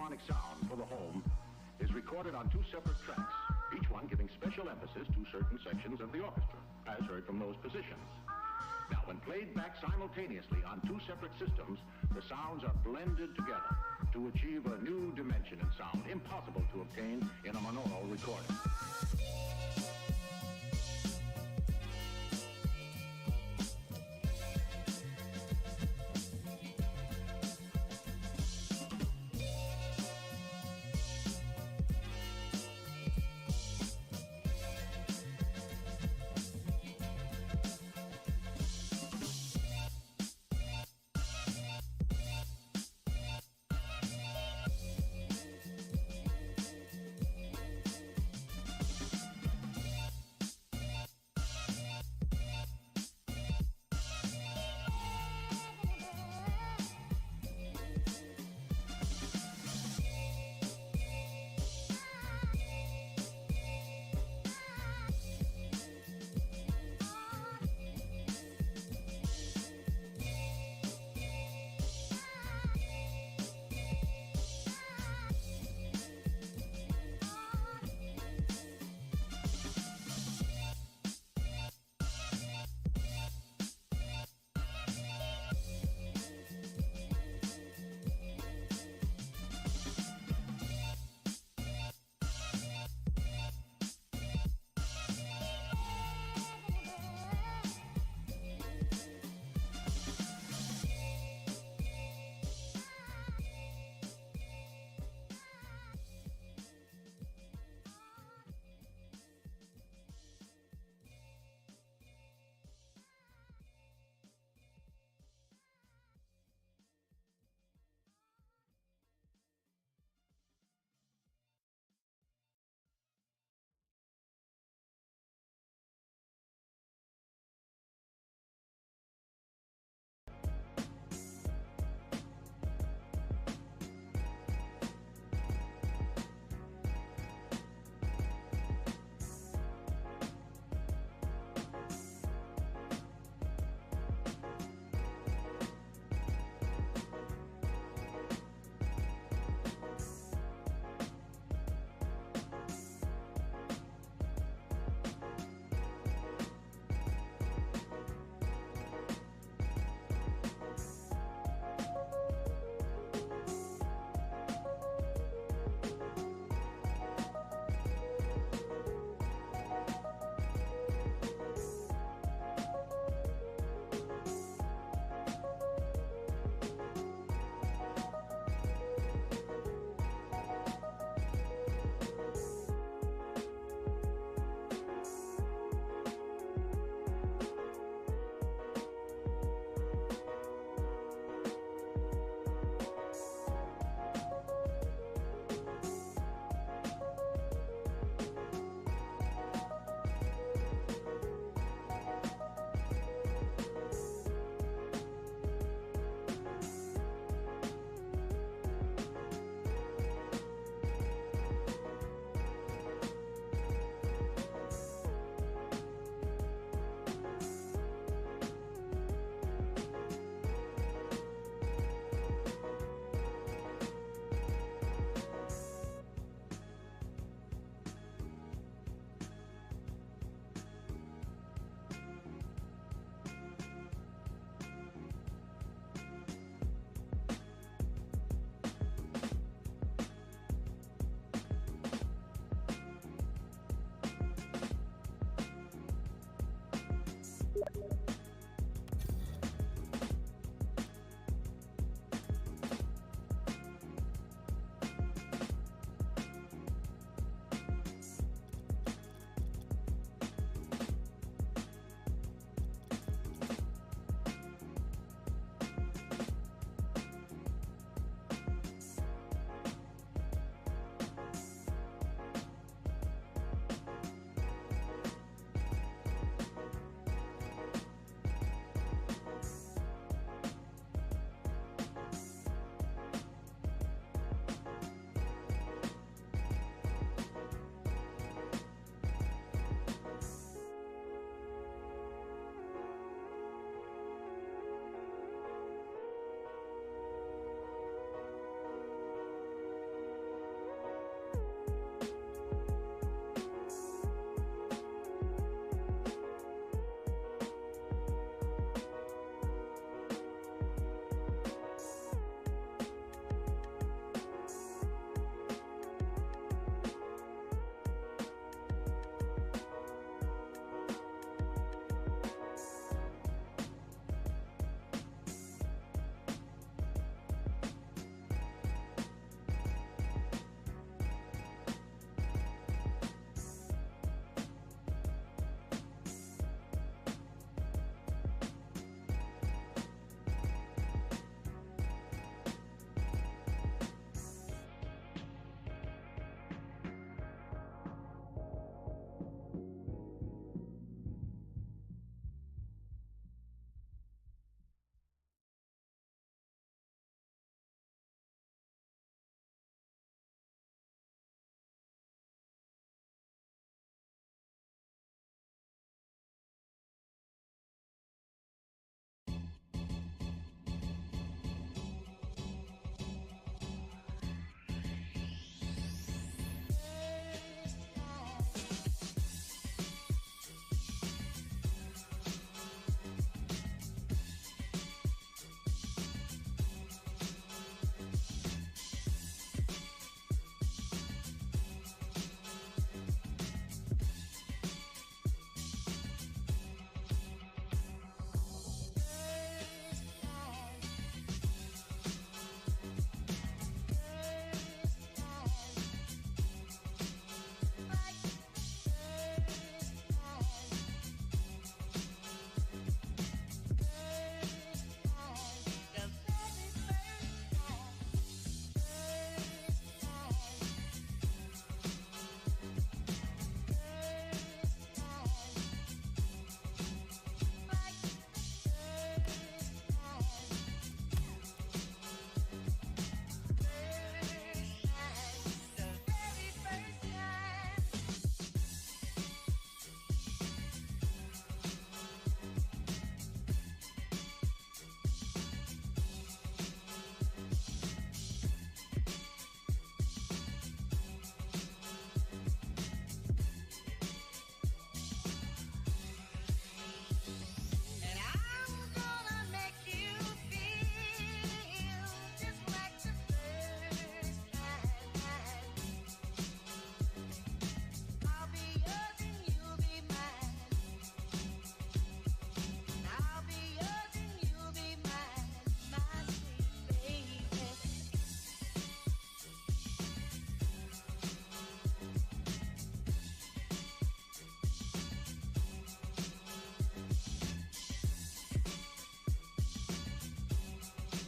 stereophonic sound for the home is recorded on two separate tracks, each one giving special emphasis to certain sections of the orchestra, as heard from those positions. Now, when played back simultaneously on two separate systems, the sounds are blended together to achieve a new dimension in sound, impossible to obtain in a monaural recording.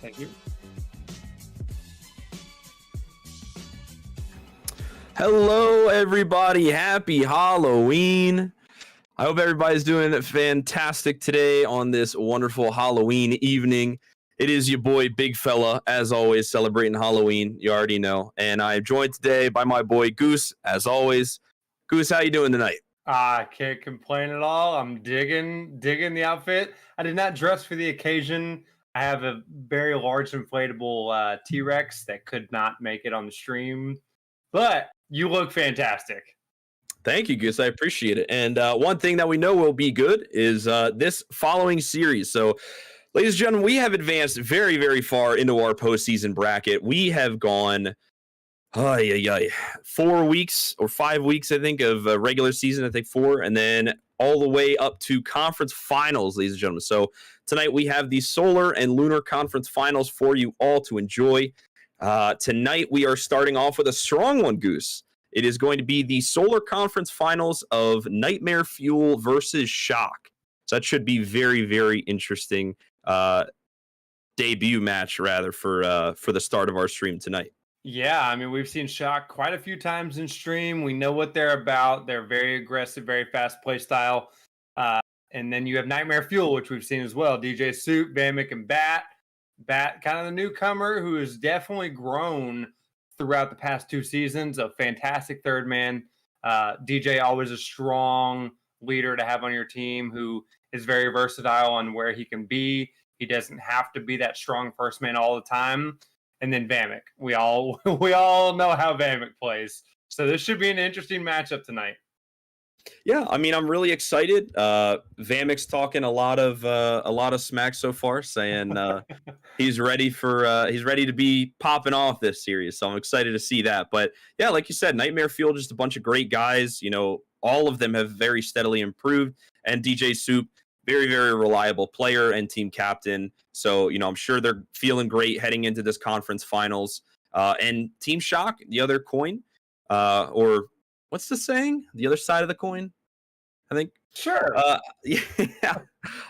Thank you. Hello, everybody. Happy Halloween. I hope everybody's doing fantastic today on this wonderful Halloween evening. It is your boy, Big Fella, as always, celebrating Halloween. You already know. And I'm joined today by my boy, Goose, as always. Goose, how you doing tonight? I can't complain at all. I'm digging the outfit. I did not dress for the occasion. I have a very large inflatable T-Rex that could not make it on the stream, but you look fantastic. Thank you, Goose. I appreciate it. And one thing that we know will be good is this following series. So, ladies and gentlemen, we have advanced very, very far into our postseason bracket. We have gone 4 weeks or 5 weeks, I think, of regular season. I think 4, and then all the way up to conference finals, ladies and gentlemen. So tonight we have the Solar and Lunar Conference Finals for you all to enjoy. Tonight we are starting off with a strong one, Goose. It is going to be the Solar Conference Finals of Nightmare Fuel versus Shock. So that should be very, very interesting debut match, rather, for the start of our stream tonight. Yeah, I mean, we've seen Shock quite a few times in stream. We know what they're about. They're very aggressive, very fast play style. And then you have Nightmare Fuel, which we've seen as well. DJ Soup, Vamic, and Bat. Bat, kind of the newcomer who has definitely grown throughout the past 2 seasons. A fantastic third man. DJ, always a strong leader to have on your team who is very versatile on where he can be. He doesn't have to be that strong first man all the time. And then Vamic. We all know how Vamic plays. So this should be an interesting matchup tonight. Yeah, I mean, I'm really excited. Vamic's talking a lot of smack so far, saying he's ready to be popping off this series. So I'm excited to see that. But yeah, like you said, Nightmare Fuel, just a bunch of great guys. You know, all of them have very steadily improved. And DJ Soup, very, very reliable player and team captain. So, you know, I'm sure they're feeling great heading into this conference finals. And Team Shock, the other coin, or what's the saying? The other side of the coin, I think. Sure. Yeah.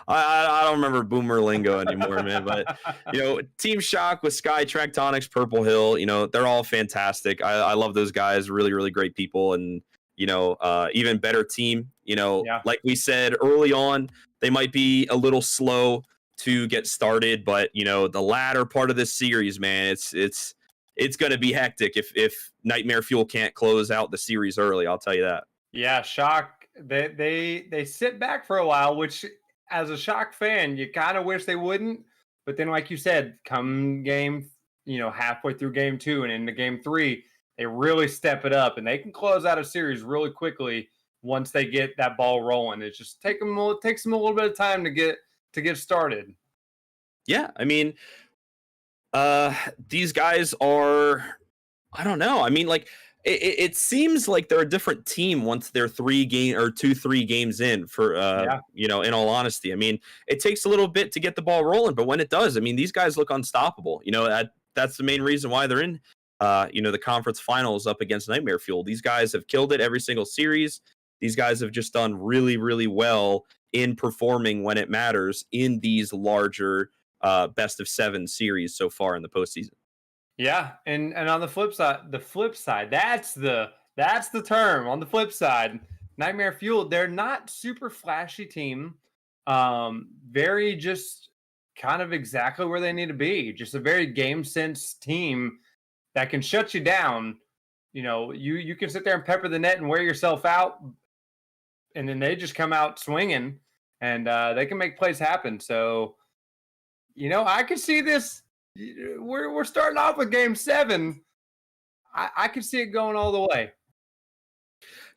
I don't remember boomer lingo anymore, man. But, you know, Team Shock with Sky, Tractonics, Purple Hill, you know, they're all fantastic. I love those guys. Really, really great people. And, you know, even better team. You know, like we said early on, they might be a little slow to get started, but you know, the latter part of this series, man, it's going to be hectic if Nightmare Fuel can't close out the series early. I'll tell you that. Yeah, Shock. They sit back for a while, which as a Shock fan, you kind of wish they wouldn't. But then, like you said, come game, you know, halfway through game 2 and into game 3, they really step it up and they can close out a series really quickly once they get that ball rolling. It just takes them a little bit of time to get started. Yeah, I mean, these guys are, I don't know. I mean, like it seems like they're a different team once they're 3 games in. For you know, in all honesty, I mean, it takes a little bit to get the ball rolling, but when it does, I mean, these guys look unstoppable. You know, that's the main reason why they're in you know, the conference finals up against Nightmare Fuel. These guys have killed it every single series. These guys have just done really, really well in performing when it matters in these larger best of 7 series so far in the postseason. Yeah, and on the flip side, that's the term. On the flip side, Nightmare Fuel, they're not super flashy team. Very just kind of exactly where they need to be. Just a very game sense team that can shut you down. You know, you can sit there and pepper the net and wear yourself out, and then they just come out swinging, and they can make plays happen. So, you know, I could see this. We're starting off with game 7. I could see it going all the way.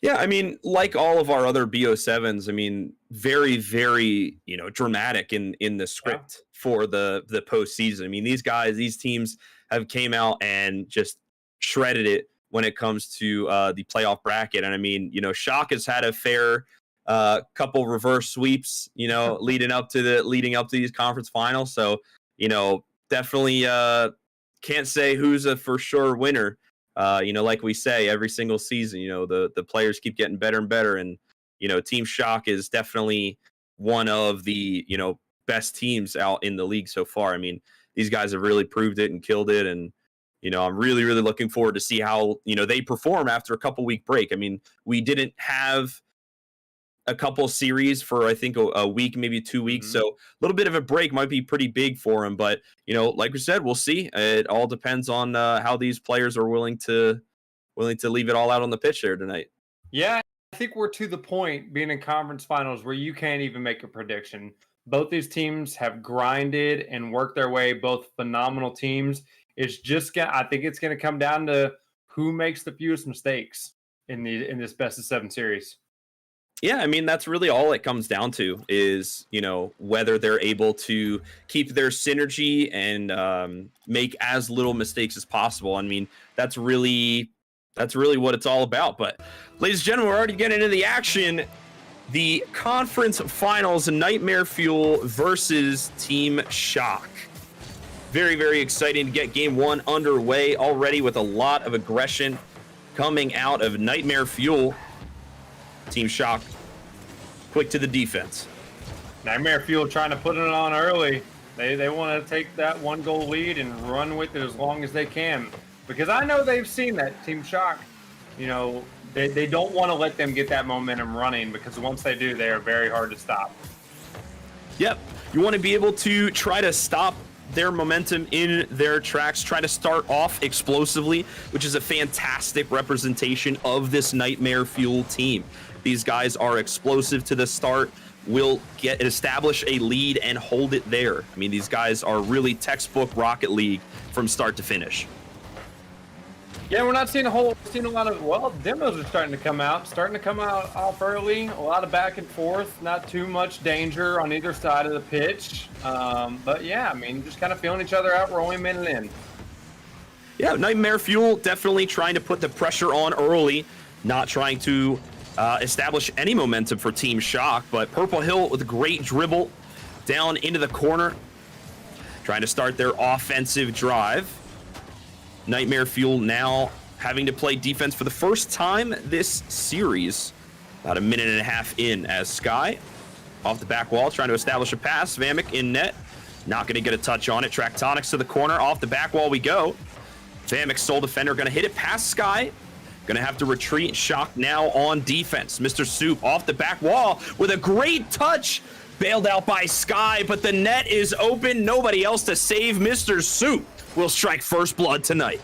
Yeah, I mean, like all of our other BO7s, I mean, very, very, you know, dramatic in the script for the postseason. I mean, these teams have came out and just shredded it when it comes to the playoff bracket. And I mean, you know, Shock has had a fair couple reverse sweeps, you know, leading up to these conference finals. So, you know, definitely can't say who's a for sure winner. You know, like we say every single season, you know, the players keep getting better and better. And, you know, Team Shock is definitely one of the, you know, best teams out in the league so far. I mean, these guys have really proved it and killed it. And, I'm really, really looking forward to see how, they perform after a couple week break. I mean, we didn't have a couple series for, I think, a week, maybe 2 weeks. So a little bit of a break might be pretty big for him. But, like we said, we'll see. It all depends on how these players are willing to leave it all out on the pitch there tonight. Yeah, I think we're to the point being in conference finals where you can't even make a prediction. Both these teams have grinded and worked their way, both phenomenal teams. It's just, I think it's going to come down to who makes the fewest mistakes in this best of 7 series. Yeah, I mean, that's really all it comes down to is, whether they're able to keep their synergy and make as little mistakes as possible. I mean, that's really what it's all about. But ladies and gentlemen, we're already getting into the action. The conference finals, Nightmare Fuel versus Team Shock. Very, very exciting to get game 1 underway already with a lot of aggression coming out of Nightmare Fuel. Team Shock, quick to the defense. Nightmare Fuel trying to put it on early. They want to take that 1-goal lead and run with it as long as they can. Because I know they've seen that Team Shock. They don't want to let them get that momentum running, because once they do, they are very hard to stop. Yep. You want to be able to try to stop their momentum in their tracks, try to start off explosively, which is a fantastic representation of this Nightmare Fuel team. These guys are explosive to the start, will establish a lead and hold it there. I mean, these guys are really textbook Rocket League from start to finish. Yeah, we're not seeing a lot of, demos are starting to come out off early. A lot of back and forth, not too much danger on either side of the pitch. But yeah, I mean, just kind of feeling each other out, rolling in and in. Yeah, Nightmare Fuel definitely trying to put the pressure on early, not trying to establish any momentum for Team Shock, but Purple Hill with a great dribble down into the corner, trying to start their offensive drive. Nightmare Fuel now having to play defense for the first time this series. About a minute and a half in as Sky off the back wall trying to establish a pass. Vamic in net. Not going to get a touch on it. Tractonics to the corner. Off the back wall we go. Vamic sole defender going to hit it past Sky. Going to have to retreat. Shock now on defense. Mr. Soup off the back wall with a great touch. Bailed out by Sky, but the net is open. Nobody else to save. Mr. Soup will strike first blood tonight.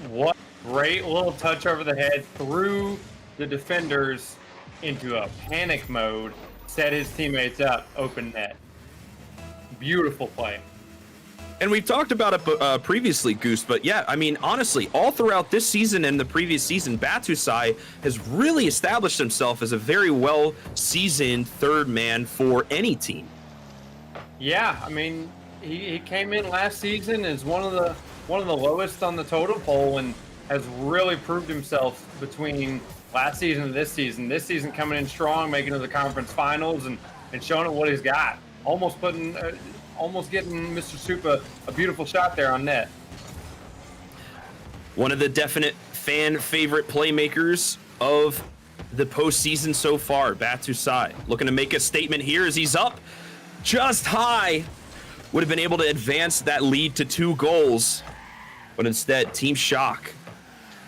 What great little touch over the head, threw the defenders into a panic mode, set his teammates up, open net. Beautiful play. And we've talked about it previously, Goose, but yeah, I mean, honestly, all throughout this season and the previous season, Batusai has really established himself as a very well-seasoned third man for any team. Yeah, I mean, he came in last season as one of the lowest on the totem pole and has really proved himself between last season and this season. This season coming in strong, making it to the conference finals and showing it what he's got. Almost getting Mr. Soup a beautiful shot there on net. One of the definite fan favorite playmakers of the postseason so far, Batusai. Looking to make a statement here as he's up just high. Would have been able to advance that lead to 2 goals. But instead, Team Shock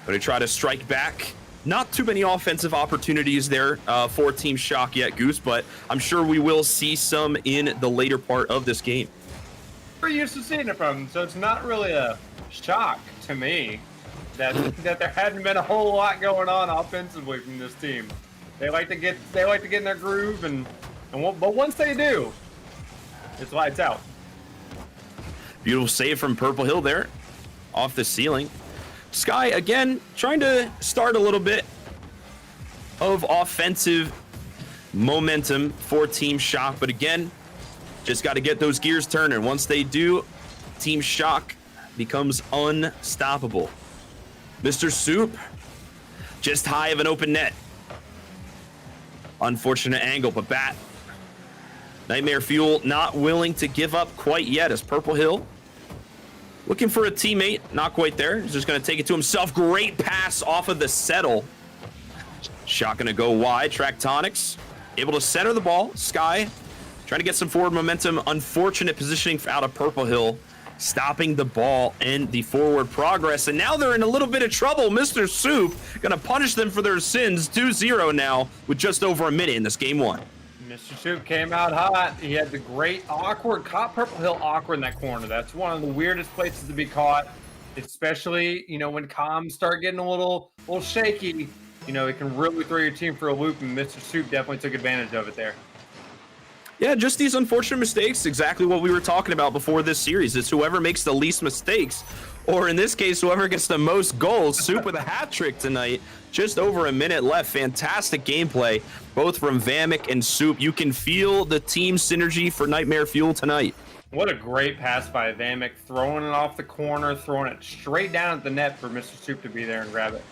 going to try to strike back. Not too many offensive opportunities there for Team Shock yet, Goose, but I'm sure we will see some in the later part of this game. We're used to seeing it from them, so it's not really a shock to me that there hadn't been a whole lot going on offensively from this team. They like to get in their groove, but once they do, it's lights out. Beautiful save from Purple Hill there, off the ceiling. Sky, again, trying to start a little bit of offensive momentum for Team Shock, but again, just got to get those gears turning. Once they do, Team Shock becomes unstoppable. Mr. Soup, just high of an open net. Unfortunate angle, but Nightmare Fuel not willing to give up quite yet as Purple Hill looking for a teammate, not quite there. He's just going to take it to himself. Great pass off of the settle. Shot going to go wide. Tractonics able to center the ball. Sky trying to get some forward momentum. Unfortunate positioning out of Purple Hill. stopping the ball and the forward progress. And now they're in a little bit of trouble. Mr. Soup gonna punish them for their sins. 2-0 now with just over a minute in this game one. Mr. Soup came out hot. He had the great awkward, caught Purple Hill awkward in that corner. That's one of the weirdest places to be caught, especially, you know, when comms start getting a little shaky. You know, it can really throw your team for a loop, and Mr. Soup definitely took advantage of it there. Yeah, just these unfortunate mistakes, exactly what we were talking about before this series. It's whoever makes the least mistakes, or in this case, whoever gets the most goals. Soup with a hat trick tonight. Just over a minute left. Fantastic gameplay, both from Vamic and Soup. You can feel the team synergy for Nightmare Fuel tonight. What a great pass by Vamic, throwing it off the corner, throwing it straight down at the net for Mr. Soup to be there and grab it.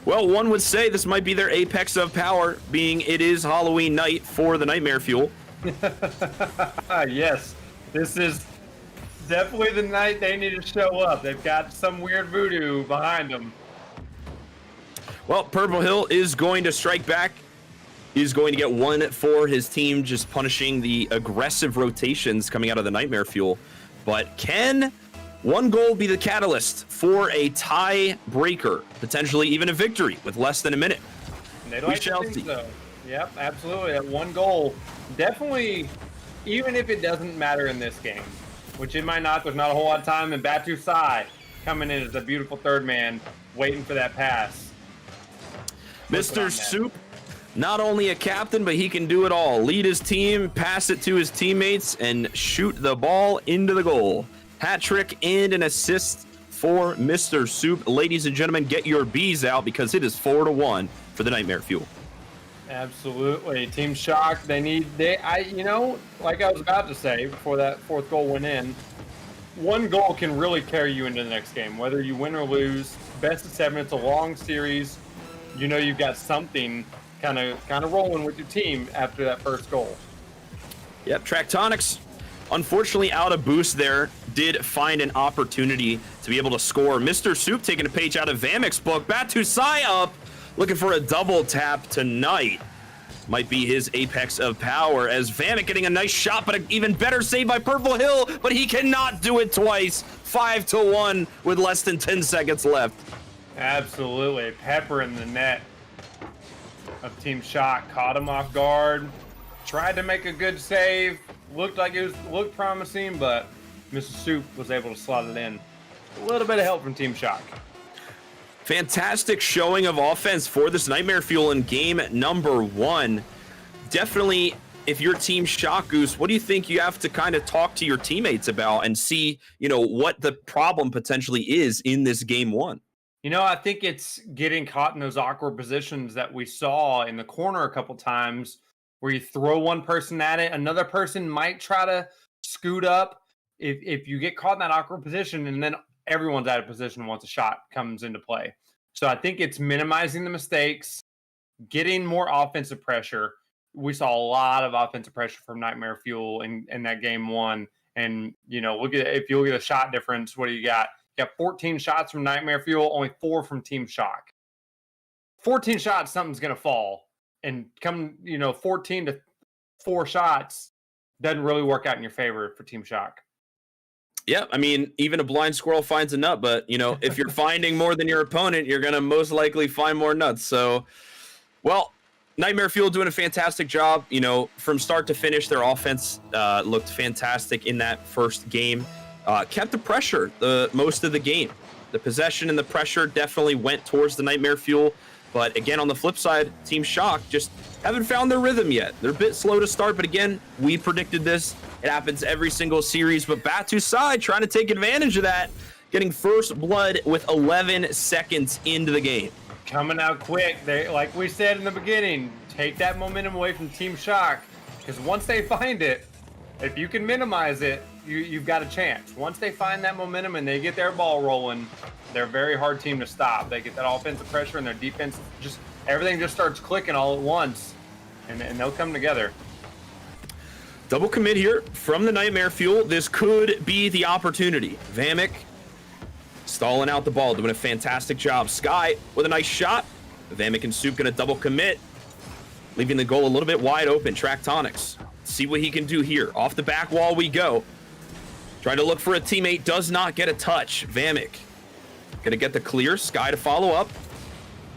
Well, one would say this might be their apex of power, being it is Halloween night for the Nightmare Fuel. Yes, this is definitely the night they need to show up. They've got some weird voodoo behind them. Well, Purple Hill is going to strike back. He's going to get one for his team, just punishing the aggressive rotations coming out of the Nightmare Fuel. But can one goal be the catalyst for a tie breaker, potentially even a victory with less than a minute? They'd like to think so. Yep, absolutely. That one goal, definitely, even if it doesn't matter in this game, which it might not. There's not a whole lot of time. And Batu Sai coming in as a beautiful third man, waiting for that pass. Mr. Soup, not only a captain, but he can do it all. Lead his team, pass it to his teammates, and shoot the ball into the goal. Hat trick and an assist for Mr. Soup. Ladies and gentlemen, get your B's out because it is 4-1 for the Nightmare Fuel. Absolutely. Team Shock, you know, like I was about to say before that fourth goal went in, one goal can really carry you into the next game, whether you win or lose. Best of 7, it's a long series. You know you've got something kind of rolling with your team after that first goal. Yep, Tractonics, unfortunately out of boost there, did find an opportunity to be able to score. Mr. Soup taking a page out of Vamic's book. Batu Sai up, looking for a double tap tonight. Might be his apex of power, as Vamic getting a nice shot, but an even better save by Purple Hill, but he cannot do it twice. 5-1 with less than 10 seconds left. Absolutely. Pepper in the net of Team Shock. Caught him off guard. Tried to make a good save. Looked promising, but Mr. Soup was able to slot it in. A little bit of help from Team Shock. Fantastic showing of offense for this Nightmare Fuel in game number 1. Definitely, if you're Team Shock, Goose, what do you think you have to kind of talk to your teammates about and see, you know, what the problem potentially is in this game 1? You know, I think it's getting caught in those awkward positions that we saw in the corner a couple times where you throw one person at it, another person might try to scoot up. If you get caught in that awkward position and then everyone's out of position once a shot comes into play. So I think it's minimizing the mistakes, getting more offensive pressure. We saw a lot of offensive pressure from Nightmare Fuel in that game 1. And, you know, if you look at the shot difference, what do you got? You got 14 shots from Nightmare Fuel, only 4 from Team Shock. 14 shots, something's going to fall. And 14 to 4 shots doesn't really work out in your favor for Team Shock. Yeah, I mean, even a blind squirrel finds a nut, but, you know, if you're finding more than your opponent, you're going to most likely find more nuts. So, well, Nightmare Fuel doing a fantastic job. You know, from start to finish, their offense looked fantastic in that first game. Kept the pressure most of the game. The possession and the pressure definitely went towards the Nightmare Fuel. But again, on the flip side, Team Shock just haven't found their rhythm yet. They're a bit slow to start, but again, we predicted this. It happens every single series. But Batu Sai trying to take advantage of that, getting first blood with 11 seconds into the game. Coming out quick. They, like we said in the beginning, take that momentum away from Team Shock, because once they find it, if you can minimize it, you've got a chance. Once they find that momentum and they get their ball rolling, they're a very hard team to stop. They get that offensive pressure and their defense, just everything just starts clicking all at once, and they'll come together. Double commit here from the Nightmare Fuel. This could be the opportunity. Vamic stalling out the ball, doing a fantastic job. Sky with a nice shot. Vamic and Soup gonna double commit, leaving the goal a little bit wide open. Tractonics, see what he can do here. Off the back wall we go. Trying to look for a teammate, does not get a touch. Vamek gonna get the clear. Sky to follow up.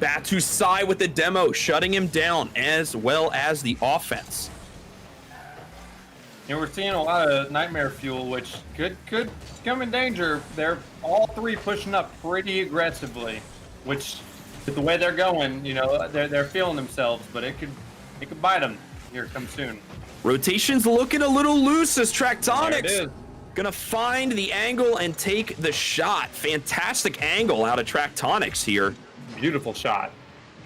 Batusai with the demo, shutting him down, as well as the offense. And we're seeing a lot of Nightmare Fuel, which could come in danger. They're all three pushing up pretty aggressively, which with the way they're going, you know, they're feeling themselves, but it could bite them here come soon. Rotation's looking a little loose as Tractonics gonna find the angle and take the shot. Fantastic angle out of Tractonics here. Beautiful shot.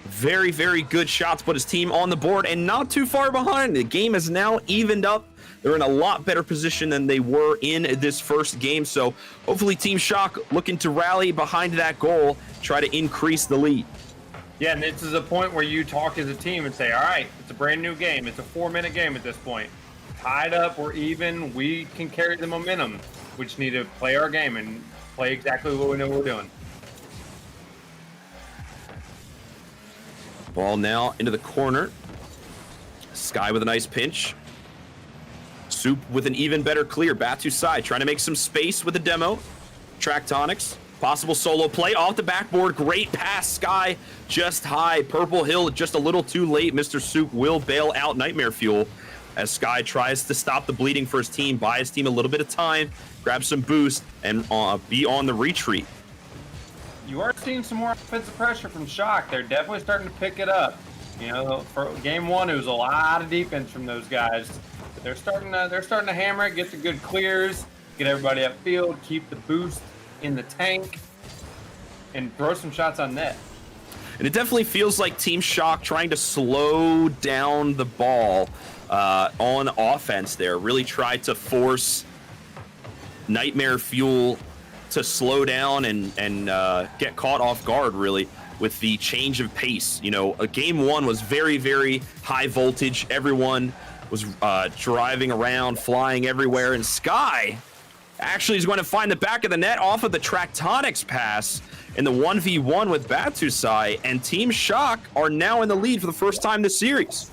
Very, very good shots, put his team on the board and not too far behind. The game is now evened up. They're in a lot better position than they were in this first game. So hopefully Team Shock looking to rally behind that goal, try to increase the lead. Yeah, and this is a point where you talk as a team and say, all right, it's a brand new game. It's a 4-minute game at this point. Tied up, we're even. We can carry the momentum. We just need to play our game and play exactly what we know we're doing. Ball now into the corner. Sky with a nice pinch. Soup with an even better clear. Batusai trying to make some space with the demo. Tractonics. Possible solo play off the backboard. Great pass. Sky just high. Purple Hill just a little too late. Mr. Soup will bail out Nightmare Fuel as Sky tries to stop the bleeding for his team, buy his team a little bit of time, grab some boost, and be on the retreat. You are seeing some more offensive pressure from Shock. They're definitely starting to pick it up. You know, for game one, it was a lot of defense from those guys. But they're starting to hammer it, get the good clears, get everybody upfield, keep the boost in the tank, and throw some shots on net. And it definitely feels like Team Shock trying to slow down the ball on offense there. Really tried to force Nightmare Fuel to slow down and get caught off guard, really, with the change of pace. You know, game one was very, very high voltage. Everyone was driving around, flying everywhere, and Sky actually is going to find the back of the net off of the Tractonics pass in the 1v1 with Batusai, and Team Shock are now in the lead for the first time this series.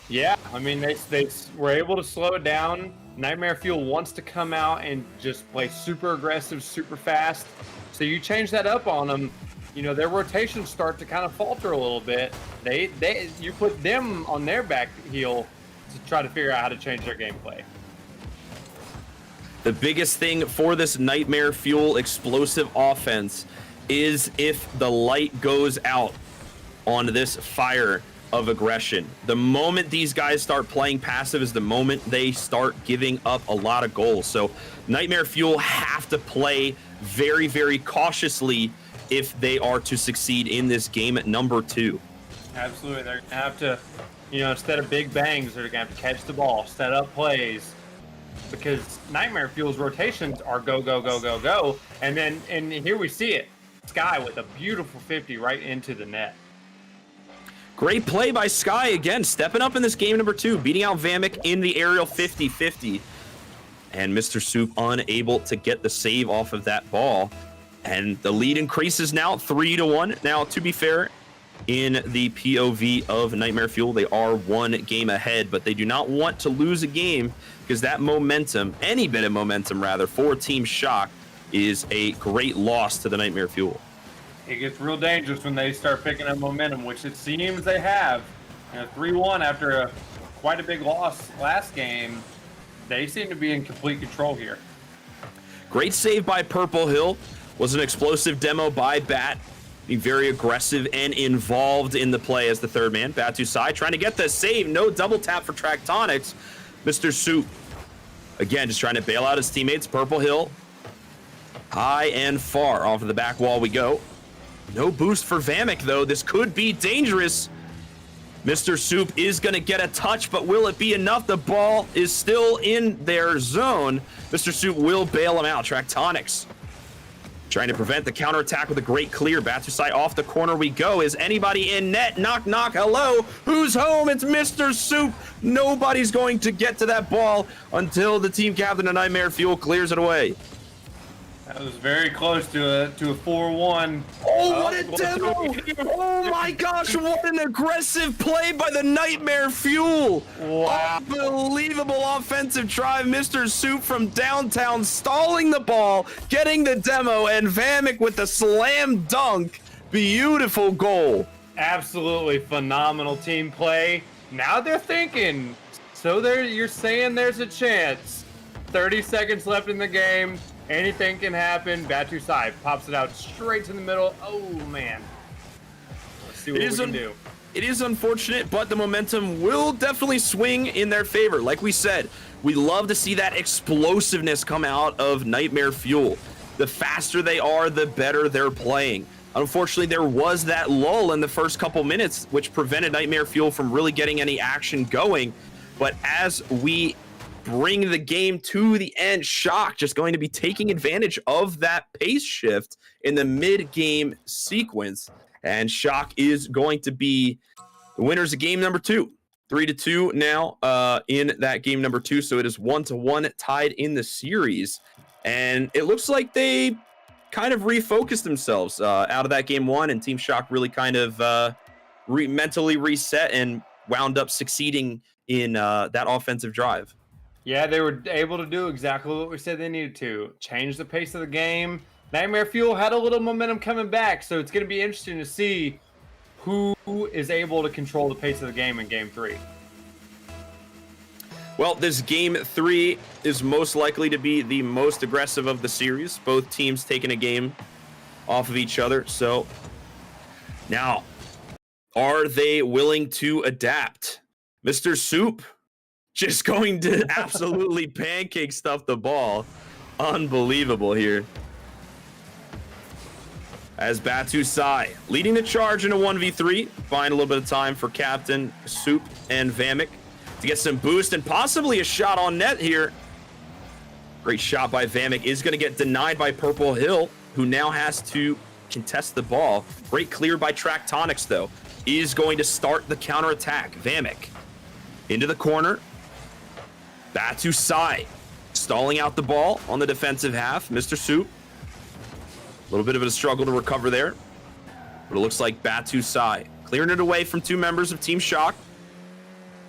Yeah, I mean, they were able to slow it down. Nightmare Fuel wants to come out and just play super aggressive, super fast. So you change that up on them, you know, their rotations start to kind of falter a little bit. You put them on their back heel to try to figure out how to change their gameplay. The biggest thing for this Nightmare Fuel explosive offense is if the light goes out on this fire of aggression. The moment these guys start playing passive is the moment they start giving up a lot of goals. So Nightmare Fuel have to play very, very cautiously if they are to succeed in this game at number 2. Absolutely. They're going to have to, you know, instead of big bangs, they're going to have to catch the ball, set up plays, because Nightmare Fuel's rotations are go, go, go, go, go. And here we see it. Sky with a beautiful 50 right into the net. Great play by Sky again, stepping up in this game number 2, beating out Vamek in the aerial 50-50. And Mr. Soup unable to get the save off of that ball. And the lead increases now 3-1. Now, to be fair, in the POV of Nightmare Fuel, they are 1 game ahead, but they do not want to lose a game because that momentum, any bit of momentum rather, for Team Shock is a great loss to the Nightmare Fuel. It gets real dangerous when they start picking up momentum, which it seems they have. You know, 3-1 after quite a big loss last game. They seem to be in complete control here. Great save by Purple Hill. Was an explosive demo by Bat. Being very aggressive and involved in the play as the third man. Batusai trying to get the save. No double tap for Tractonics. Mr. Soup, again, just trying to bail out his teammates. Purple Hill, high and far. Off of the back wall we go. No boost for Vamek, though. This could be dangerous. Mr. Soup is going to get a touch, but will it be enough? The ball is still in their zone. Mr. Soup will bail him out. Tractonics trying to prevent the counterattack with a great clear. Batusai off the corner we go. Is anybody in net? Knock, knock. Hello? Who's home? It's Mr. Soup. Nobody's going to get to that ball until the team captain of Nightmare Fuel clears it away. That was very close to a 4-1. Oh, what a demo! Oh my gosh, what an aggressive play by the Nightmare Fuel! Wow. Unbelievable offensive drive. Mr. Soup from downtown stalling the ball, getting the demo, and Vamek with the slam dunk. Beautiful goal. Absolutely phenomenal team play. Now they're thinking. So you're saying there's a chance. 30 seconds left in the game. Anything can happen. Batu Sai pops it out straight to the middle. Oh, man. Let's see what we can do. It is unfortunate, but the momentum will definitely swing in their favor. Like we said, we love to see that explosiveness come out of Nightmare Fuel. The faster they are, the better they're playing. Unfortunately, there was that lull in the first couple minutes, which prevented Nightmare Fuel from really getting any action going. But as we bring the game to the end, Shock just going to be taking advantage of that pace shift in the mid-game sequence. And Shock is going to be the winners of game number 2. 3-2 now in that game number 2. So it is 1-1 tied in the series. And it looks like they kind of refocused themselves out of that game 1. And Team Shock really kind of mentally reset and wound up succeeding in that offensive drive. Yeah, they were able to do exactly what we said they needed to. Change the pace of the game. Nightmare Fuel had a little momentum coming back, so it's going to be interesting to see who is able to control the pace of the game in Game 3. Well, this Game 3 is most likely to be the most aggressive of the series. Both teams taking a game off of each other. So now, are they willing to adapt? Mr. Soup just going to absolutely pancake stuff the ball. Unbelievable here. As Batu Sai leading the charge in a 1v3. Find a little bit of time for Captain Soup and Vamek to get some boost and possibly a shot on net here. Great shot by Vamek is going to get denied by Purple Hill, who now has to contest the ball. Great clear by Tractonics, though. Is going to start the counterattack. Vamek into the corner. Batu Sai stalling out the ball on the defensive half. Mr. Soup, a little bit of a struggle to recover there. But it looks like Batu Sai clearing it away from 2 members of Team Shock.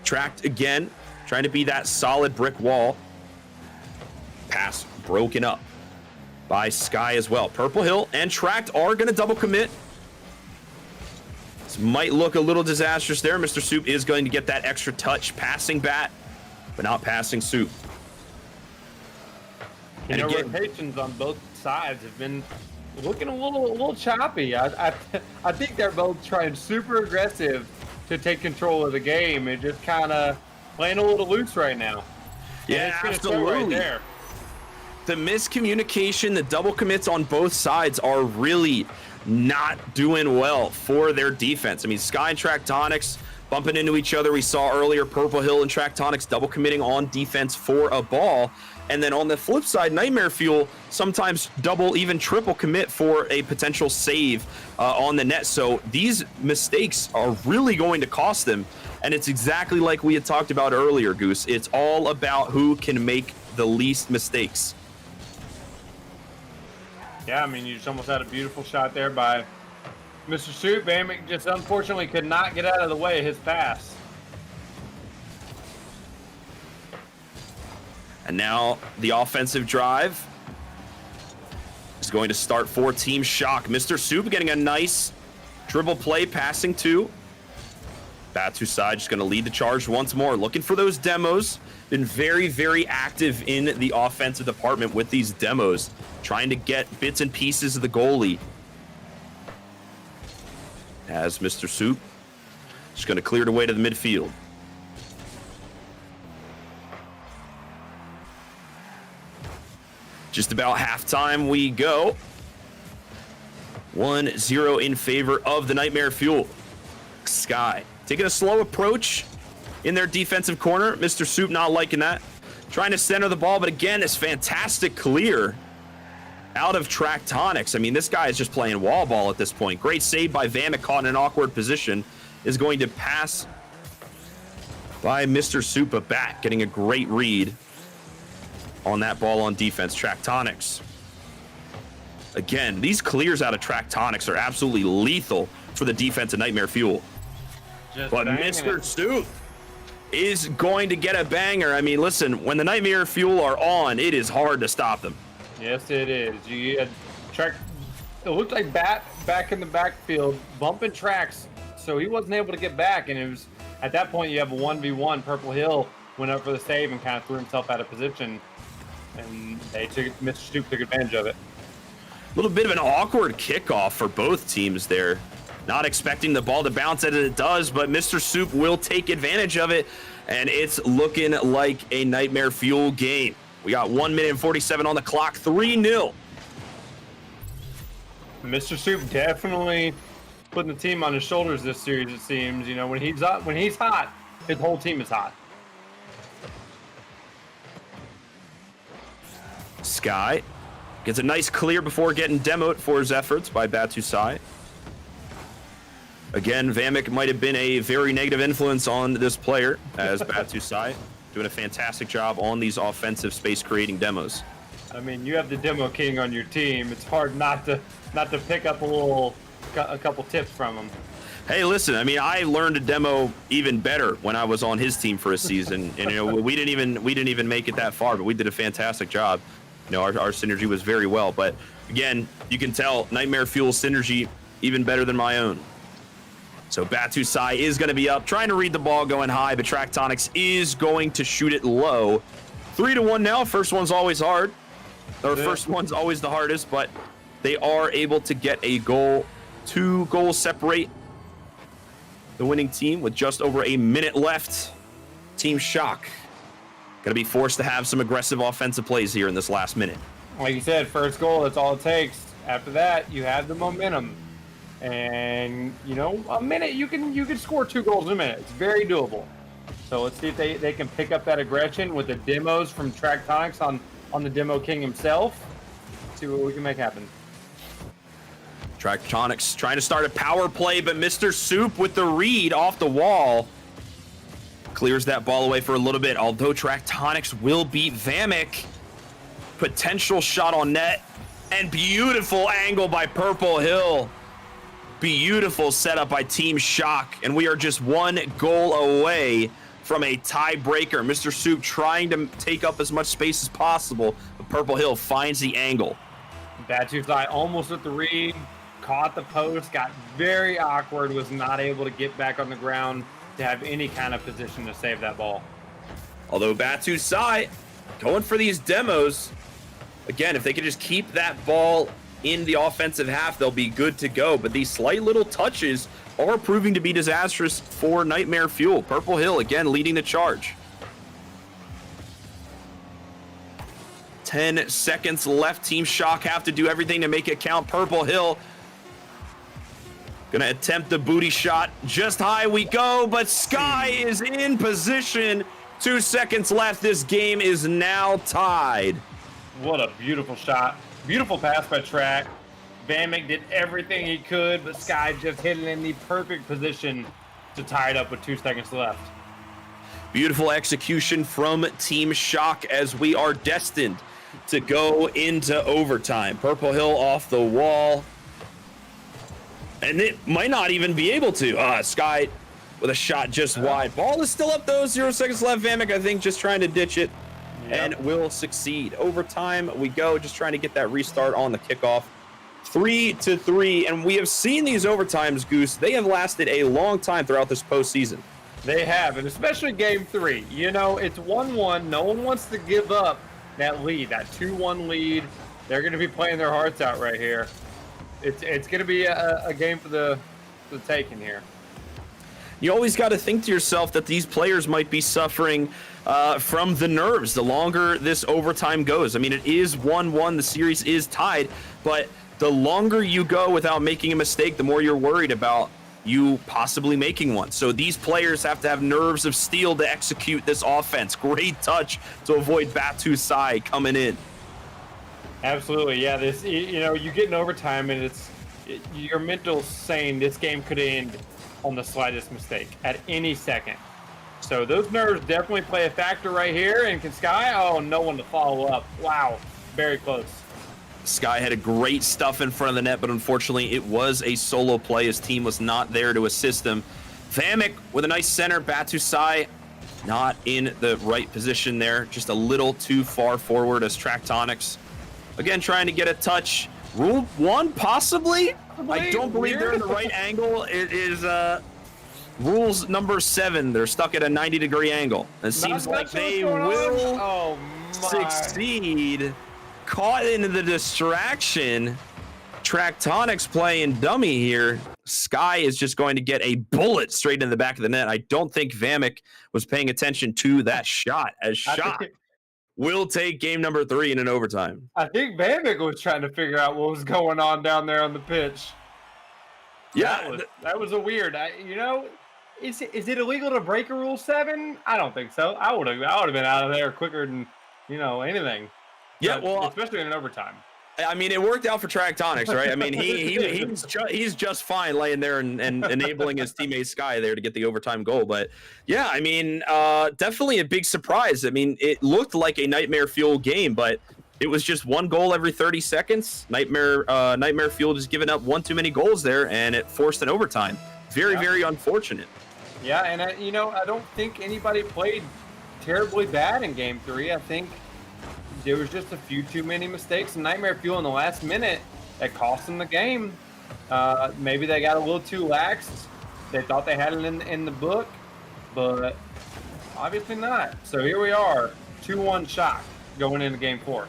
Tracked again, trying to be that solid brick wall. Pass broken up by Sky as well. Purple Hill and Tracked are going to double commit. This might look a little disastrous there. Mr. Soup is going to get that extra touch, passing bat, but not passing Soup. And again, rotations on both sides have been looking a little choppy. I think they're both trying super aggressive to take control of the game and just kind of playing a little loose right now. Yeah, absolutely. Right there. The miscommunication, the double commits on both sides are really not doing well for their defense. I mean, Sky and Tractonics bumping into each other. We saw earlier Purple Hill and Tractonics double committing on defense for a ball. And then on the flip side, Nightmare Fuel sometimes double, even triple commit for a potential save on the net. So these mistakes are really going to cost them. And it's exactly like we had talked about earlier, Goose. It's all about who can make the least mistakes. Yeah, I mean, you just almost had a beautiful shot there by Mr. Soup. Vamek just unfortunately could not get out of the way of his pass. And now the offensive drive is going to start for Team Shock. Mr. Soup getting a nice dribble play, passing to Batu Sai, just going to lead the charge once more. Looking for those demos. Been very, very active in the offensive department with these demos. Trying to get bits and pieces of the goalie. As Mr. Soup just going to clear it away to the midfield. Just about halftime we go. 1-0 in favor of the Nightmare Fuel. Sky taking a slow approach in their defensive corner. Mr. Soup not liking that. Trying to center the ball, but again, this fantastic clear out of Tractonics. I mean, this guy is just playing wall ball at this point. Great save by Vamek, caught in an awkward position. Is going to pass by Mr. Soup back, getting a great read on that ball on defense. Tractonics Again, these clears out of Tractonics are absolutely lethal for the defense of Nightmare Fuel. But Mr. Soup is going to get a banger. I mean, listen, when the Nightmare Fuel are on, it is hard to stop them. Yes, it is. You had it looked like back in the backfield, bumping tracks, so he wasn't able to get back. And it was at that point you have a 1v1. Purple Hill went up for the save and kind of threw himself out of position, and Mr. Stoop took advantage of it. A little bit of an awkward kickoff for both teams there. Not expecting the ball to bounce as it does, but Mr. Soup will take advantage of it, and it's looking like a Nightmare Fuel game. We got 1 minute and 47 on the clock, 3-0. Mr. Soup definitely putting the team on his shoulders this series, it seems. You know, when he's hot, his whole team is hot. Sky gets a nice clear before getting demoed for his efforts by Batusai. Again, Vamick might have been a very negative influence on this player, as Batusai doing a fantastic job on these offensive space creating demos. I mean, you have the demo king on your team. It's hard not to pick up a couple tips from him. Hey, listen, I mean, I learned to demo even better when I was on his team for a season, and you know, we didn't even make it that far, but we did a fantastic job. You know, our synergy was very well, but again, you can tell Nightmare Fuel synergy even better than my own. So Batusai is going to be up, trying to read the ball going high, but Tractonics is going to shoot it low. 3-1 now. First one's always hard. Or first one's always the hardest, but they are able to get a goal. 2 goals separate the winning team with just over a minute left. Team Shock going to be forced to have some aggressive offensive plays here in this last minute. Like you said, first goal, that's all it takes. After that, you have the momentum. And, you know, a minute, you can score 2 goals in a minute. It's very doable. So let's see if they can pick up that aggression with the demos from Tractonics on the Demo King himself. See what we can make happen. Tractonics trying to start a power play, but Mr. Soup with the read off the wall clears that ball away for a little bit, although Tractonics will beat Vamick. Potential shot on net, and beautiful angle by Purple Hill. Beautiful setup by Team Shock, and we are just 1 goal away from a tiebreaker. Mr. Soup trying to take up as much space as possible, but Purple Hill finds the angle. Batusai almost with the read, caught the post, got very awkward, was not able to get back on the ground to have any kind of position to save that ball. Although Batusai going for these demos, again, if they could just keep that ball in the offensive half, they'll be good to go. But these slight little touches are proving to be disastrous for Nightmare Fuel. Purple Hill, again, leading the charge. 10 seconds left. Team Shock have to do everything to make it count. Purple Hill gonna attempt the booty shot. Just high we go, but Sky is in position. 2 seconds left. This game is now tied. What a beautiful shot. Beautiful pass by Track. Vamick did everything he could, but Sky just hit it in the perfect position to tie it up with 2 seconds left. Beautiful execution from Team Shock as we are destined to go into overtime. Purple Hill off the wall. And it might not even be able to. Sky with a shot just wide. Ball is still up though. 0 seconds left. Vamick, I think, just trying to ditch it. And will succeed. Overtime we go, just trying to get that restart on the kickoff. 3-3, and we have seen these overtimes, Goose. They have lasted a long time throughout this postseason. They have, and especially Game 3. You know, it's 1-1. No one wants to give up that lead, that 2-1 lead. They're going to be playing their hearts out right here. It's going to be a game for the taking here. You always got to think to yourself that these players might be suffering from the nerves the longer this overtime goes. I mean, it is 1-1. The series is tied, but the longer you go without making a mistake, the more you're worried about you possibly making one. So these players have to have nerves of steel to execute this offense. Great touch to avoid Batusai coming in. Absolutely, yeah. This, you know, you get in overtime, and your mental saying this game could end on the slightest mistake at any second. So those nerves definitely play a factor right here. And can Sky? Oh, no one to follow up. Wow, very close. Sky had a great stuff in front of the net, but unfortunately it was a solo play. His team was not there to assist him. Vamek with a nice center. Batusai not in the right position there. Just a little too far forward as Tractonics. Again, trying to get a touch. Rule 1, possibly? I don't believe they're in the right angle. It is rules number 7. They're stuck at a 90-degree angle. It seems like they will succeed. Caught into the distraction. Tractonics playing dummy here. Sky is just going to get a bullet straight in the back of the net. I don't think Vamek was paying attention to that shot, as Shot will take game number 3 in an overtime. I think Vamek was trying to figure out what was going on down there on the pitch. Yeah, that was a weird. Is it illegal to break a rule 7? I don't think so. I would have been out of there quicker than anything. Yeah, well, especially in an overtime. I mean, it worked out for Tractonics, right? I mean, he's just fine laying there and enabling his teammate Sky there to get the overtime goal. But yeah, I mean, definitely a big surprise. I mean, it looked like a Nightmare Fuel game, but it was just one goal every 30 seconds. Nightmare Fuel just giving up one too many goals there, and it forced an overtime. Very unfortunate. Yeah, and I don't think anybody played terribly bad in game 3. I think there was just a few too many mistakes in Nightmare Fuel in the last minute that cost them the game. Maybe they got a little too lax. They thought they had it in the book, but obviously not. So here we are, 2-1 shock going into game 4.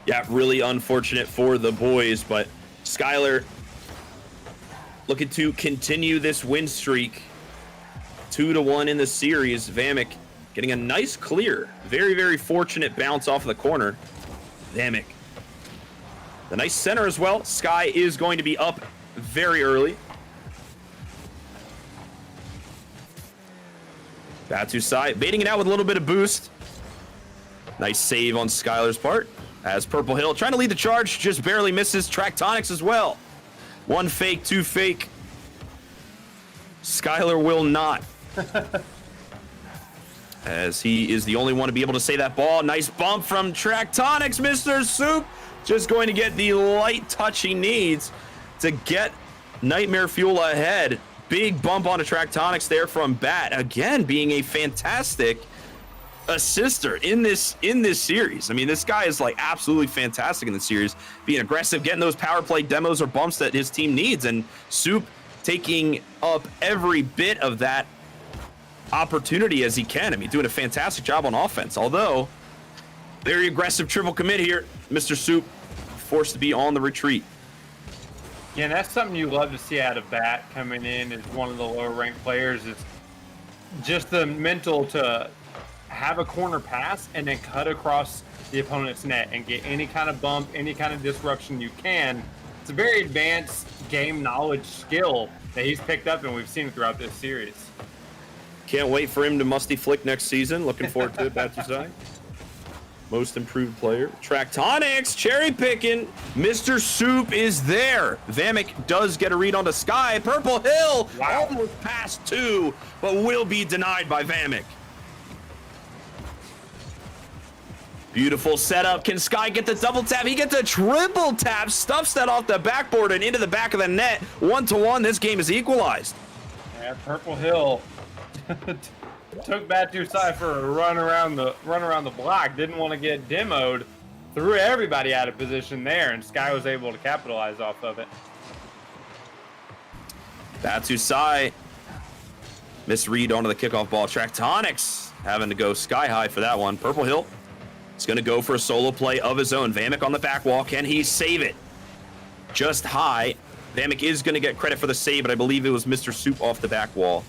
Yeah, really unfortunate for the boys, but Skylar looking to continue this win streak. 2-1 in the series. Vamek getting a nice clear. Very fortunate bounce off of the corner. Vamek. The nice center as well. Sky is going to be up very early. Batusai baiting it out with a little bit of boost. Nice save on Skylar's part. As Purple Hill trying to lead the charge, just barely misses. Tractonics as well. 1 fake, 2 fake. Skylar will not. As he is the only one to be able to save that ball. Nice bump from Tractonics. Mr. Soup just going to get the light touch he needs to get Nightmare Fuel ahead. Big bump onto Tractonics there from Bat. Again, being a fantastic assister in this series. I mean, this guy is like absolutely fantastic in the series. Being aggressive, getting those power play demos or bumps that his team needs. And Soup taking up every bit of that opportunity as he can. I mean, doing a fantastic job on offense. Although, very aggressive triple commit here. Mr. Soup forced to be on the retreat. Yeah, and that's something you love to see out of Bat coming in as one of the lower ranked players. Is just the mental to have a corner pass and then cut across the opponent's net and get any kind of bump, any kind of disruption you can. It's a very advanced game knowledge skill that he's picked up, and we've seen it throughout this series. Can't wait for him to musty flick next season. Looking forward to it, Batusai. Most improved player. Tractonics, cherry picking. Mr. Soup is there. Vamek does get a read onto Sky. Purple Hill almost past 2, but will be denied by Vamek. Beautiful setup. Can Sky get the double tap? He gets a triple tap. Stuffs that off the backboard and into the back of the net. 1-1. This game is equalized. Yeah, Purple Hill took Batusai for a run around the block. Didn't want to get demoed. Threw everybody out of position there, and Sky was able to capitalize off of it. Batusai misread onto the kickoff ball. Tractonics having to go sky high for that one. Purple Hill is going to go for a solo play of his own. Vamek on the back wall. Can he save it? Just high. Vamek is going to get credit for the save, but I believe it was Mr. Soup off the back wall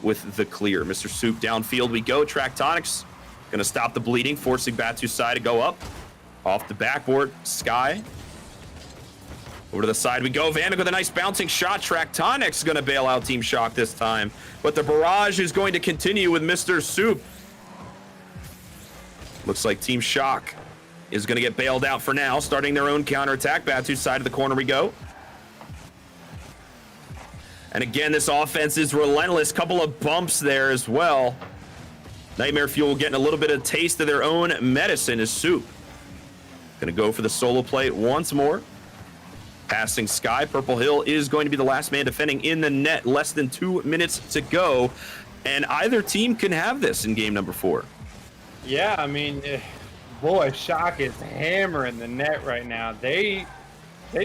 with the clear. Mr. Soup downfield we go. Tractonics going to stop the bleeding, forcing Batusai to go up. Off the backboard, Sky. Over to the side we go. Vanek with a nice bouncing shot. Tractonics is going to bail out Team Shock this time. But the barrage is going to continue with Mr. Soup. Looks like Team Shock is going to get bailed out for now, starting their own counterattack. Batu's side of the corner we go. And again, this offense is relentless. Couple of bumps there as well. Nightmare Fuel getting a little bit of taste of their own medicine is Soup. Gonna go for the solo play once more. Passing Sky. Purple Hill is going to be the last man defending in the net. Less than 2 minutes to go. And either team can have this in game number 4. Yeah, I mean, boy, Shock is hammering the net right now. They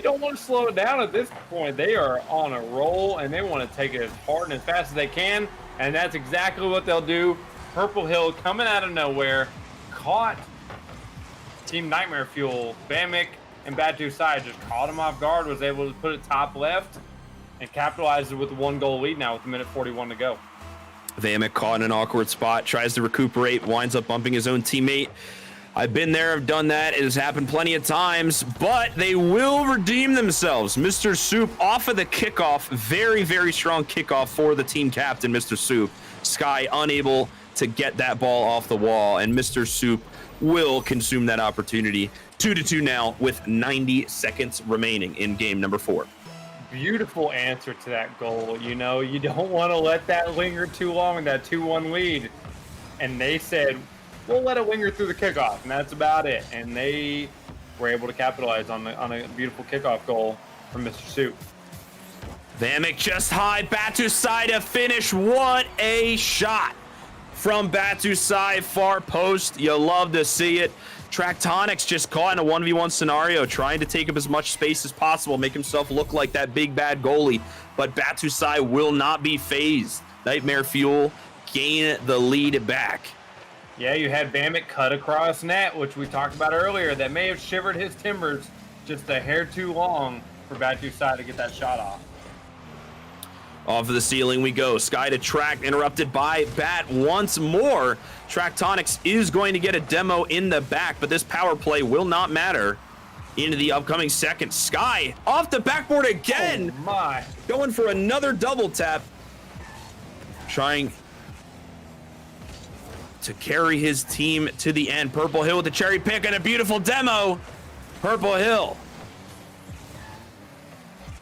don't want to slow it down at this point. They are on a roll, and they want to take it as hard and as fast as they can. And that's exactly what they'll do. Purple Hill coming out of nowhere, caught Team Nightmare Fuel. Bamick and Batu Side just caught him off guard, was able to put it top left, and capitalized it with a 1-goal lead now with a minute 41 to go. Bamick caught in an awkward spot, tries to recuperate, winds up bumping his own teammate. I've been there, I've done that. It has happened plenty of times, but they will redeem themselves. Mr. Soup off of the kickoff. Very, very strong kickoff for the team captain, Mr. Soup. Sky unable to get that ball off the wall, and Mr. Soup will consume that opportunity. 2-2 now with 90 seconds remaining in game number 4. Beautiful answer to that goal. You know, you don't want to let that linger too long, that 2-1 lead. And they said, we'll let it linger through the kickoff, and that's about it. And they were able to capitalize on a beautiful kickoff goal from Mr. Soup. Bamick just high, Batu Side to finish. What a shot from Batu Side, far post. You love to see it. Tractonics just caught in a 1v1 scenario, trying to take up as much space as possible, make himself look like that big bad goalie. But Batu Side will not be phased. Nightmare Fuel gain the lead back. Yeah, you had Bamick cut across net, which we talked about earlier. That may have shivered his timbers just a hair too long for Batu Side to get that shot off. Off of the ceiling we go. Sky to Track, interrupted by Bat once more. Tractonics is going to get a demo in the back, but this power play will not matter into the upcoming seconds. Sky off the backboard again. Oh my. Going for another double tap. Trying to carry his team to the end. Purple Hill with the cherry pick and a beautiful demo. Purple Hill.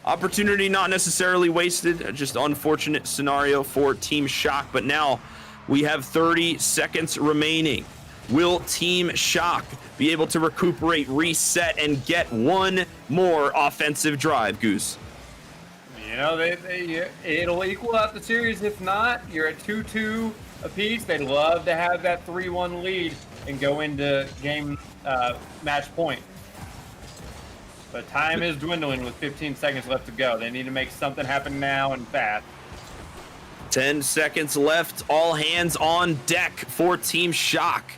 Opportunity not necessarily wasted, just unfortunate scenario for Team Shock, but now we have 30 seconds remaining. Will Team Shock be able to recuperate, reset, and get one more offensive drive, Goose? You know, it'll equal out the series. If not, you're at 2-2 apiece. They'd love to have that 3-1 lead and go into game match point. But time is dwindling with 15 seconds left to go. They need to make something happen now and fast. 10 seconds left. All hands on deck for Team Shock.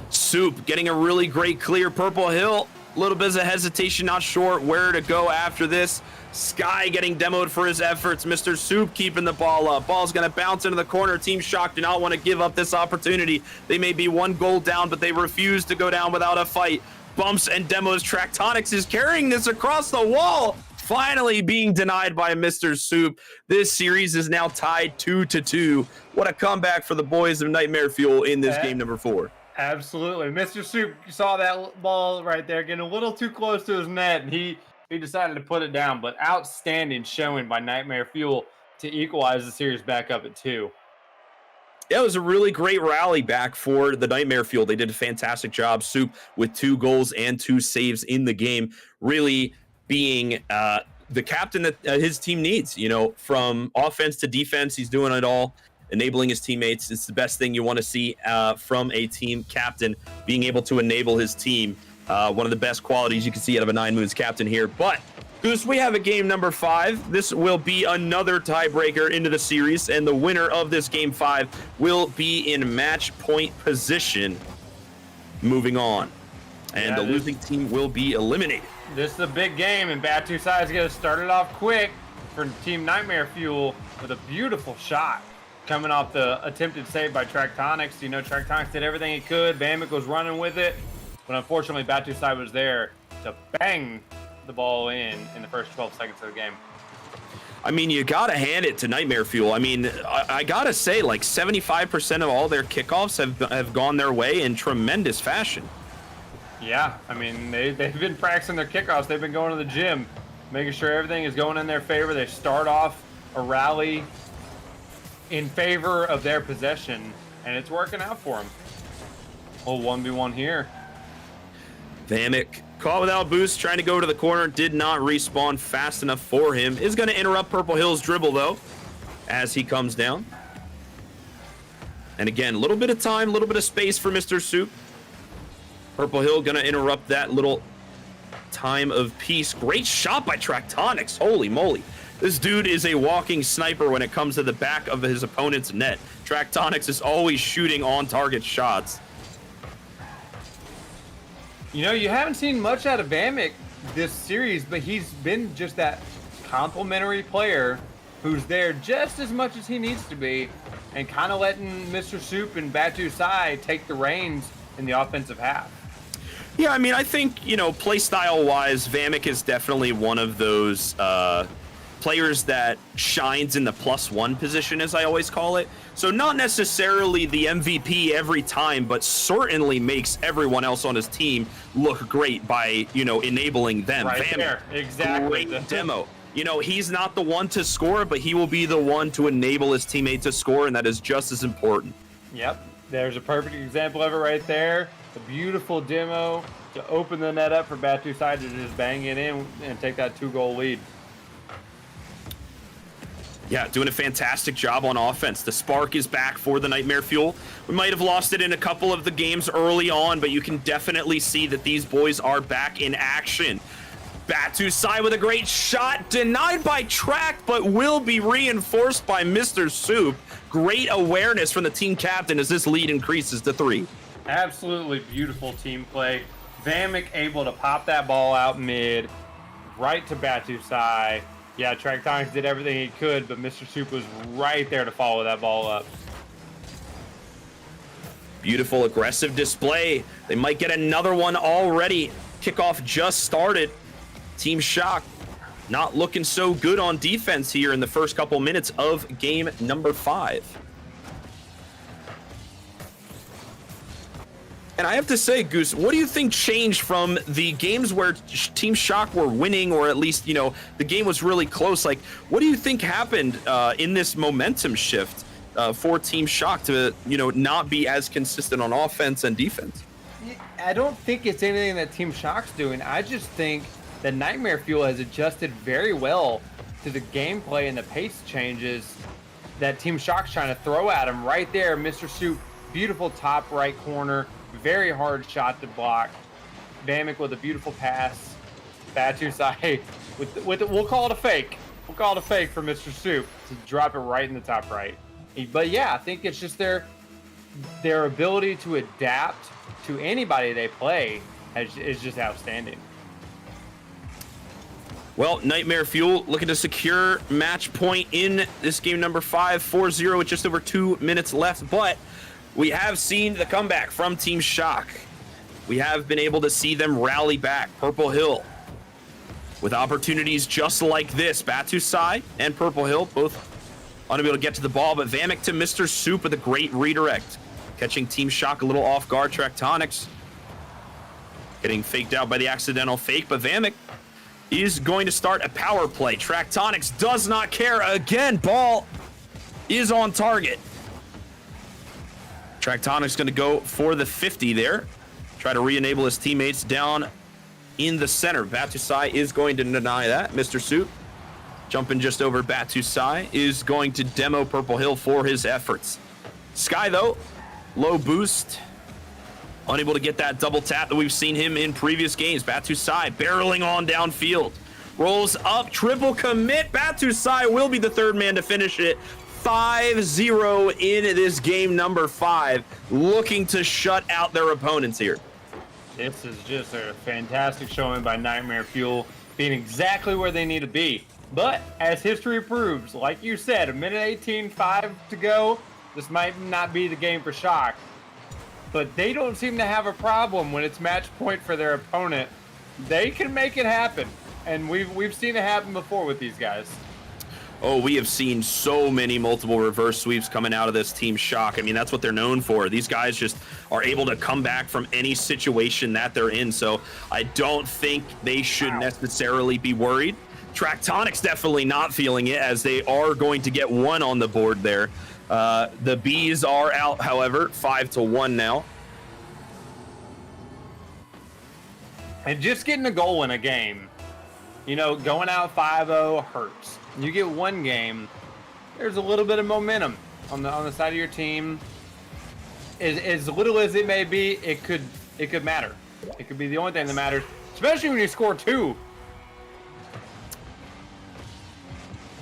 Soup getting a really great clear. Purple Hill, a little bit of hesitation, not sure where to go after this. Sky getting demoed for his efforts. Mr. Soup keeping the ball up. Ball's going to bounce into the corner. Team Shock do not want to give up this opportunity. They may be 1 goal down, but they refuse to go down without a fight. Bumps and demos. Tractonics is carrying this across the wall. Finally being denied by Mr. Soup. This series is now tied 2-2. What a comeback for the boys of Nightmare Fuel in this game number 4. Absolutely. Mr. Soup saw that ball right there getting a little too close to his net, and he decided to put it down. But outstanding showing by Nightmare Fuel to equalize the series back up at 2. Yeah, it was a really great rally back for the Nightmare Fuel. They did a fantastic job. Soup with 2 goals and 2 saves in the game, really being the captain that his team needs. You know, from offense to defense, he's doing it all, enabling his teammates. It's the best thing you want to see from a team captain, being able to enable his team. One of the best qualities you can see out of a 9Moons captain here. But Goose, we have a game number 5. This will be another tiebreaker into the series, and the winner of this game 5 will be in match point position moving on. And the losing team will be eliminated. This is a big game, and Batu Side's going to start it off quick for Team Nightmare Fuel with a beautiful shot coming off the attempted save by Tractonics. You know, Tractonics did everything he could. Bamick was running with it, but unfortunately Batu Side was there to bang the ball in the first 12 seconds of the game. I mean, you gotta hand it to Nightmare Fuel. I mean, I gotta say, like 75% of all their kickoffs have gone their way in tremendous fashion. Yeah, I mean, they've been practicing their kickoffs. They've been going to the gym, making sure everything is going in their favor. They start off a rally in favor of their possession, and it's working out for them. Oh, 1v1 here. Vamek caught without boost, trying to go to the corner, did not respawn fast enough for him. Is going to interrupt Purple Hill's dribble, though, as he comes down. And again, a little bit of time, a little bit of space for Mr. Soup. Purple Hill going to interrupt that little time of peace. Great shot by Tractonics. Holy moly. This dude is a walking sniper when it comes to the back of his opponent's net. Tractonics is always shooting on-target shots. You know, you haven't seen much out of Vamek this series, but he's been just that complimentary player who's there just as much as he needs to be and kind of letting Mr. Soup and Batu Sai take the reins in the offensive half. Yeah, I mean, I think, you know, play style-wise, Vamek is definitely one of those players that shines in the +1 position, as I always call it. So not necessarily the MVP every time, but certainly makes everyone else on his team look great by, you know, enabling them. Right Vamek, there, exactly. Great demo. You know, he's not the one to score, but he will be the one to enable his teammate to score, and that is just as important. Yep, there's a perfect example of it right there. A beautiful demo to open the net up for Batu Sai to just bang it in and take that 2-goal lead. Yeah, doing a fantastic job on offense. The spark is back for the Nightmare Fuel. We might have lost it in a couple of the games early on, but you can definitely see that these boys are back in action. Batu Sai with a great shot, denied by Track, but will be reinforced by Mr. Soup. Great awareness from the team captain as this lead increases to 3. Absolutely beautiful team play. Vamek able to pop that ball out mid, right to Batu Sai. Yeah, Tractonics did everything he could, but Mr. Soup was right there to follow that ball up. Beautiful aggressive display. They might get another one already. Kickoff just started. Team Shock not looking so good on defense here in the first couple minutes of game number 5. And I have to say, Goose, what do you think changed from the games where Team Shock were winning, or at least, you know, the game was really close? Like, what do you think happened in this momentum shift for Team Shock to, you know, not be as consistent on offense and defense? I don't think it's anything that Team Shock's doing. I just think that Nightmare Fuel has adjusted very well to the gameplay and the pace changes that Team Shock's trying to throw at him. Right there, Mr. Soup, beautiful top right corner. Very hard shot to block. Vamek with a beautiful pass. Batu Sai with we'll call it a fake. We'll call it a fake for Mr. Soup to drop it right in the top right. But yeah, I think it's just their ability to adapt to anybody they play is just outstanding. Well, Nightmare Fuel looking to secure match point in this game number 5, 4-0 with just over 2 minutes left, but we have seen the comeback from Team Shock. We have been able to see them rally back. Purple Hill with opportunities just like this. Batu Sai and Purple Hill both unable to get to the ball, but Vamek to Mr. Soup with a great redirect. Catching Team Shock a little off guard. Tractonics getting faked out by the accidental fake, but Vamek is going to start a power play. Tractonics does not care. Again, ball is on target. Tractonics going to go for the 50 there. Try to re-enable his teammates down in the center. Batu Sai is going to deny that. Mr. Soup jumping just over Batu Sai is going to demo Purple Hill for his efforts. Sky, though, low boost. Unable to get that double tap that we've seen him in previous games. Batu Sai barreling on downfield. Rolls up, triple commit. Batu Sai will be the third man to finish it. 5-0 in this game number 5, looking to shut out their opponents here. This is just a fantastic showing by Nightmare Fuel, being exactly where they need to be. But as history proves, like you said, 1:18, 5 to go, this might not be the game for Shock. But they don't seem to have a problem when it's match point for their opponent. They can make it happen, and we've seen it happen before with these guys. Oh, we have seen so many multiple reverse sweeps coming out of this Team Shock. I mean, that's what they're known for. These guys just are able to come back from any situation that they're in. So I don't think they should necessarily be worried. Tractonics definitely not feeling it, as they are going to get 1 on the board there. The Bees are out, however, 5-1 now. And just getting a goal in a game, going out 5-0 hurts. You get one game, there's a little bit of momentum on the side of your team. As little as it may be, it could matter. It could be the only thing that matters, especially when you score 2.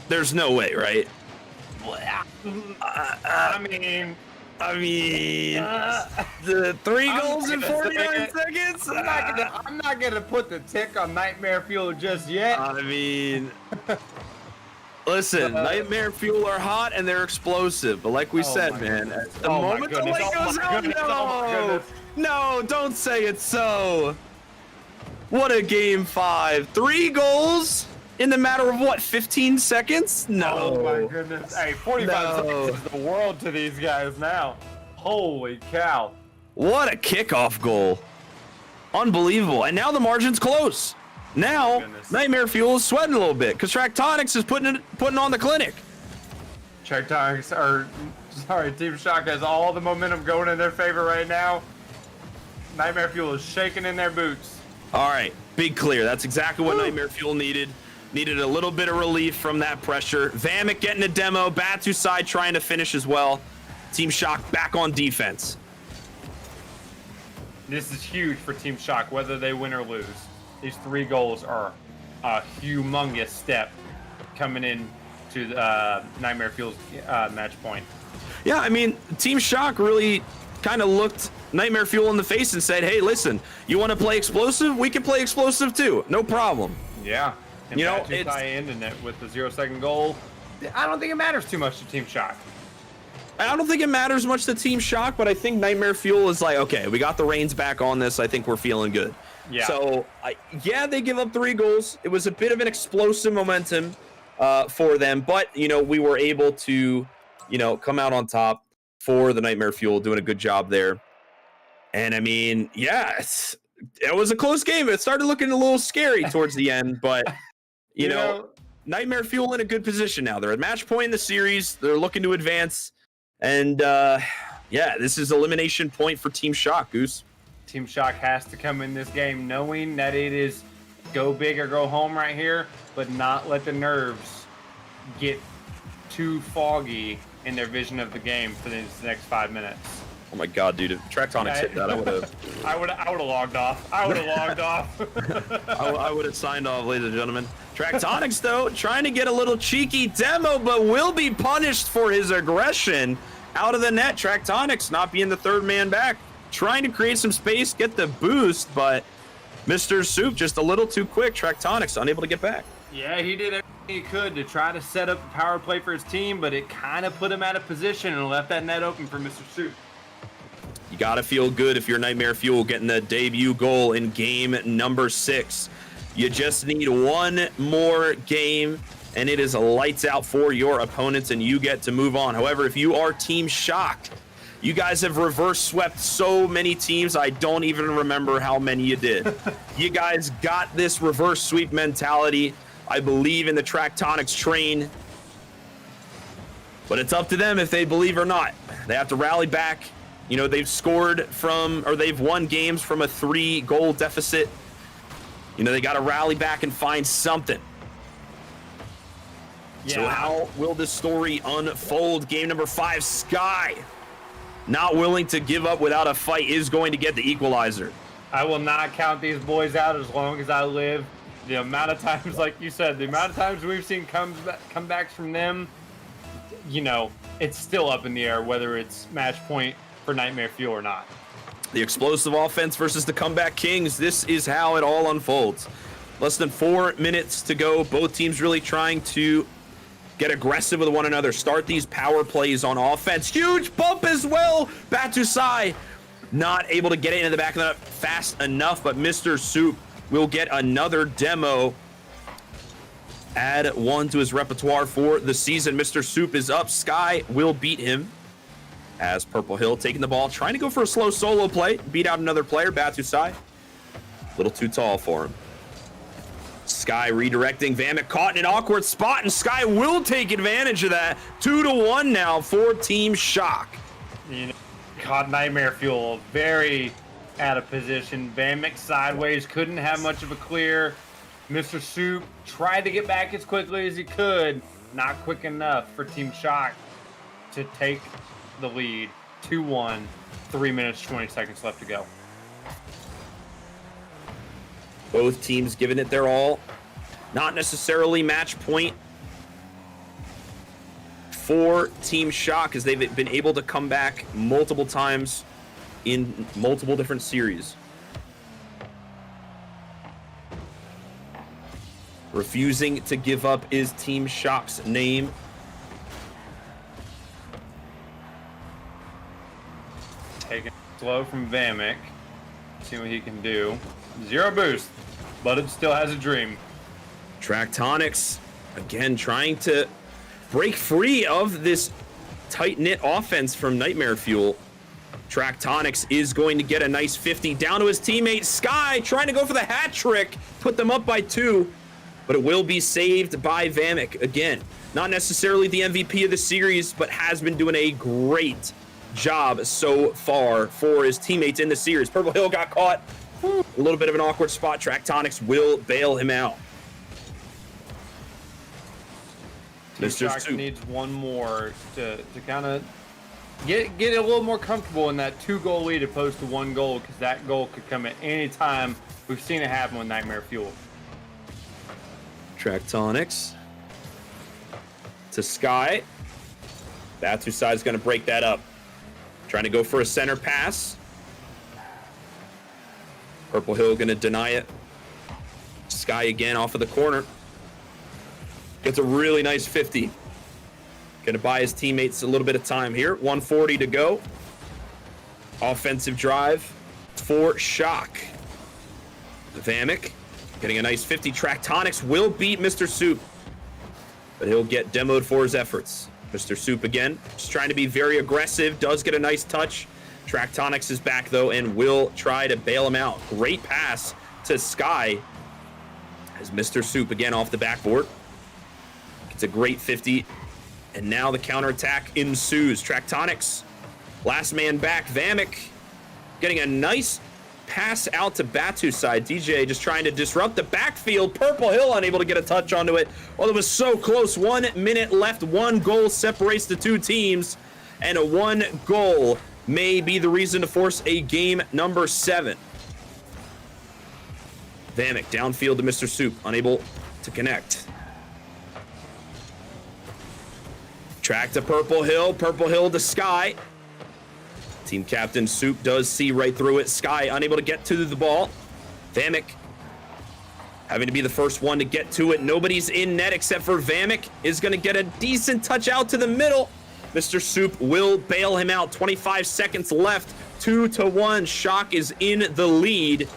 There's no way, right? I mean, the 3 goals in 49 seconds. I'm not gonna put the tick on Nightmare Fuel just yet. I mean, listen, Nightmare Fuel are hot and they're explosive, but like we said, man, at the moment the light goes out, no, don't say it so. What a game 5, 3 goals in the matter of what, 15 seconds? No. Oh my goodness. Hey, 45 seconds is the world to these guys now. Holy cow. What a kickoff goal. Unbelievable. And now the margin's close. Now, Nightmare Fuel is sweating a little bit because Tractonics is putting on the clinic. Team Shock has all the momentum going in their favor right now. Nightmare Fuel is shaking in their boots. All right, big clear. That's exactly what Nightmare Fuel needed. Needed a little bit of relief from that pressure. Vamek getting a demo. Batu side trying to finish as well. Team Shock back on defense. This is huge for Team Shock, whether they win or lose. These 3 goals are a humongous step coming in to Nightmare Fuel's match point. Yeah, I mean, Team Shock really kind of looked Nightmare Fuel in the face and said, hey, listen, you want to play explosive? We can play explosive too. No problem. Yeah. And it's ending it with the 0-second goal. I don't think it matters too much to Team Shock. I don't think it matters much to Team Shock, but I think Nightmare Fuel is like, okay, we got the reins back on this. I think we're feeling good. Yeah. So, they give up 3 goals. It was a bit of an explosive momentum for them, but, we were able to, come out on top for the Nightmare Fuel, doing a good job there. And, I mean, it was a close game. It started looking a little scary towards the end, but... You know, Nightmare Fuel in a good position now. They're at match point in the series. They're looking to advance. And, this is elimination point for Team Shock, Goose. Team Shock has to come in this game knowing that it is go big or go home right here, but not let the nerves get too foggy in their vision of the game for these next 5 minutes. Oh my God, dude! If Tractonics hit that, I would have. I would have logged off. I would have logged off. I would have signed off, ladies and gentlemen. Tractonics, though, trying to get a little cheeky demo, but will be punished for his aggression out of the net. Tractonics not being the 3rd man back, trying to create some space, get the boost, but Mr. Soup just a little too quick. Tractonics unable to get back. Yeah, he did everything he could to try to set up a power play for his team, but it kind of put him out of position and left that net open for Mr. Soup. You got to feel good if you're Nightmare Fuel getting the debut goal in game number 6. You just need one more game, and it is lights out for your opponents, and you get to move on. However, if you are Team Shock, you guys have reverse swept so many teams, I don't even remember how many you did. You guys got this reverse sweep mentality. I believe in the Tractonics train, but it's up to them if they believe or not. They have to rally back. They've they've won games from a 3-goal deficit. They got to rally back and find something. Yeah. So how will this story unfold? Game number 5, Sky, not willing to give up without a fight, is going to get the equalizer. I will not count these boys out as long as I live. The amount of times, like you said, the amount of times we've seen comebacks from them, it's still up in the air whether it's match point for Nightmare Fuel or not. The explosive offense versus the comeback kings. This is how it all unfolds. Less than 4 minutes to go. Both teams really trying to get aggressive with one another. Start these power plays on offense. Huge bump as well. Batusai not able to get it into the back of the net fast enough, but Mr. Soup will get another demo. Add 1 to his repertoire for the season. Mr. Soup is up. Sky will beat him. As Purple Hill taking the ball, trying to go for a slow solo play, beat out another player, Batusai. A little too tall for him. Sky redirecting, Vamek caught in an awkward spot, and Sky will take advantage of that. 2-1 now for Team Shock. God, Nightmare Fuel, very out of position. Vamick sideways, couldn't have much of a clear. Mr. Soup tried to get back as quickly as he could. Not quick enough for Team Shock to take the lead. 2-1, 3 minutes, 20 seconds left to go. Both teams giving it their all. Not necessarily match point for Team Shock, as they've been able to come back multiple times in multiple different series. Refusing to give up is Team Shock's name. Taking it slow from Vamick. See what he can do. 0 boost, but it still has a dream. Tractonics, again, trying to break free of this tight-knit offense from Nightmare Fuel. Tractonics is going to get a nice 50 down to his teammate Sky, trying to go for the hat trick, put them up by 2, but it will be saved by Vamick. Again, not necessarily the MVP of the series, but has been doing a great job so far for his teammates in the series. Purple Hill got caught. A little bit of an awkward spot. Tractonics will bail him out. Mr. Shock needs one more to kind of get a little more comfortable in that 2-goal lead opposed to 1 goal, because that goal could come at any time. We've seen it happen with Nightmare Fuel. Tractonics to Sky. Batu side's going to break that up. Trying to go for a center pass. Purple Hill going to deny it. Sky again off of the corner. Gets a really nice 50. Going to buy his teammates a little bit of time here. 140 to go. Offensive drive for Shock. Vamick getting a nice 50. Tractonics will beat Mr. Soup, but he'll get demoed for his efforts. Mr. Soup again, just trying to be very aggressive. Does get a nice touch. Tractonics is back, though, and will try to bail him out. Great pass to Sky as Mr. Soup again off the backboard. It's a great 50, and now the counterattack ensues. Tractonics, last man back. Vamick getting a nice pass out to Batu side. DJ just trying to disrupt the backfield. Purple Hill unable to get a touch onto it. Well, it was so close. 1 minute left. 1 goal separates the 2 teams, and a 1 goal may be the reason to force a game number 7. Vamick downfield to Mr. Soup, unable to connect. Track to Purple Hill to Sky. Team captain Soup does see right through it. Sky unable to get to the ball. Vamick having to be the first one to get to it. Nobody's in net except for Vamick is going to get a decent touch out to the middle. Mr. Soup will bail him out. 25 seconds left. 2-1. Shock is in the lead.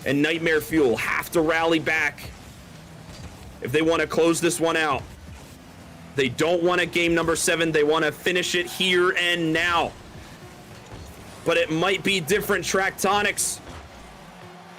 And Nightmare Fuel have to rally back if they want to close this one out. They don't want a game number 7. They want to finish it here and now. But it might be different. Tractonics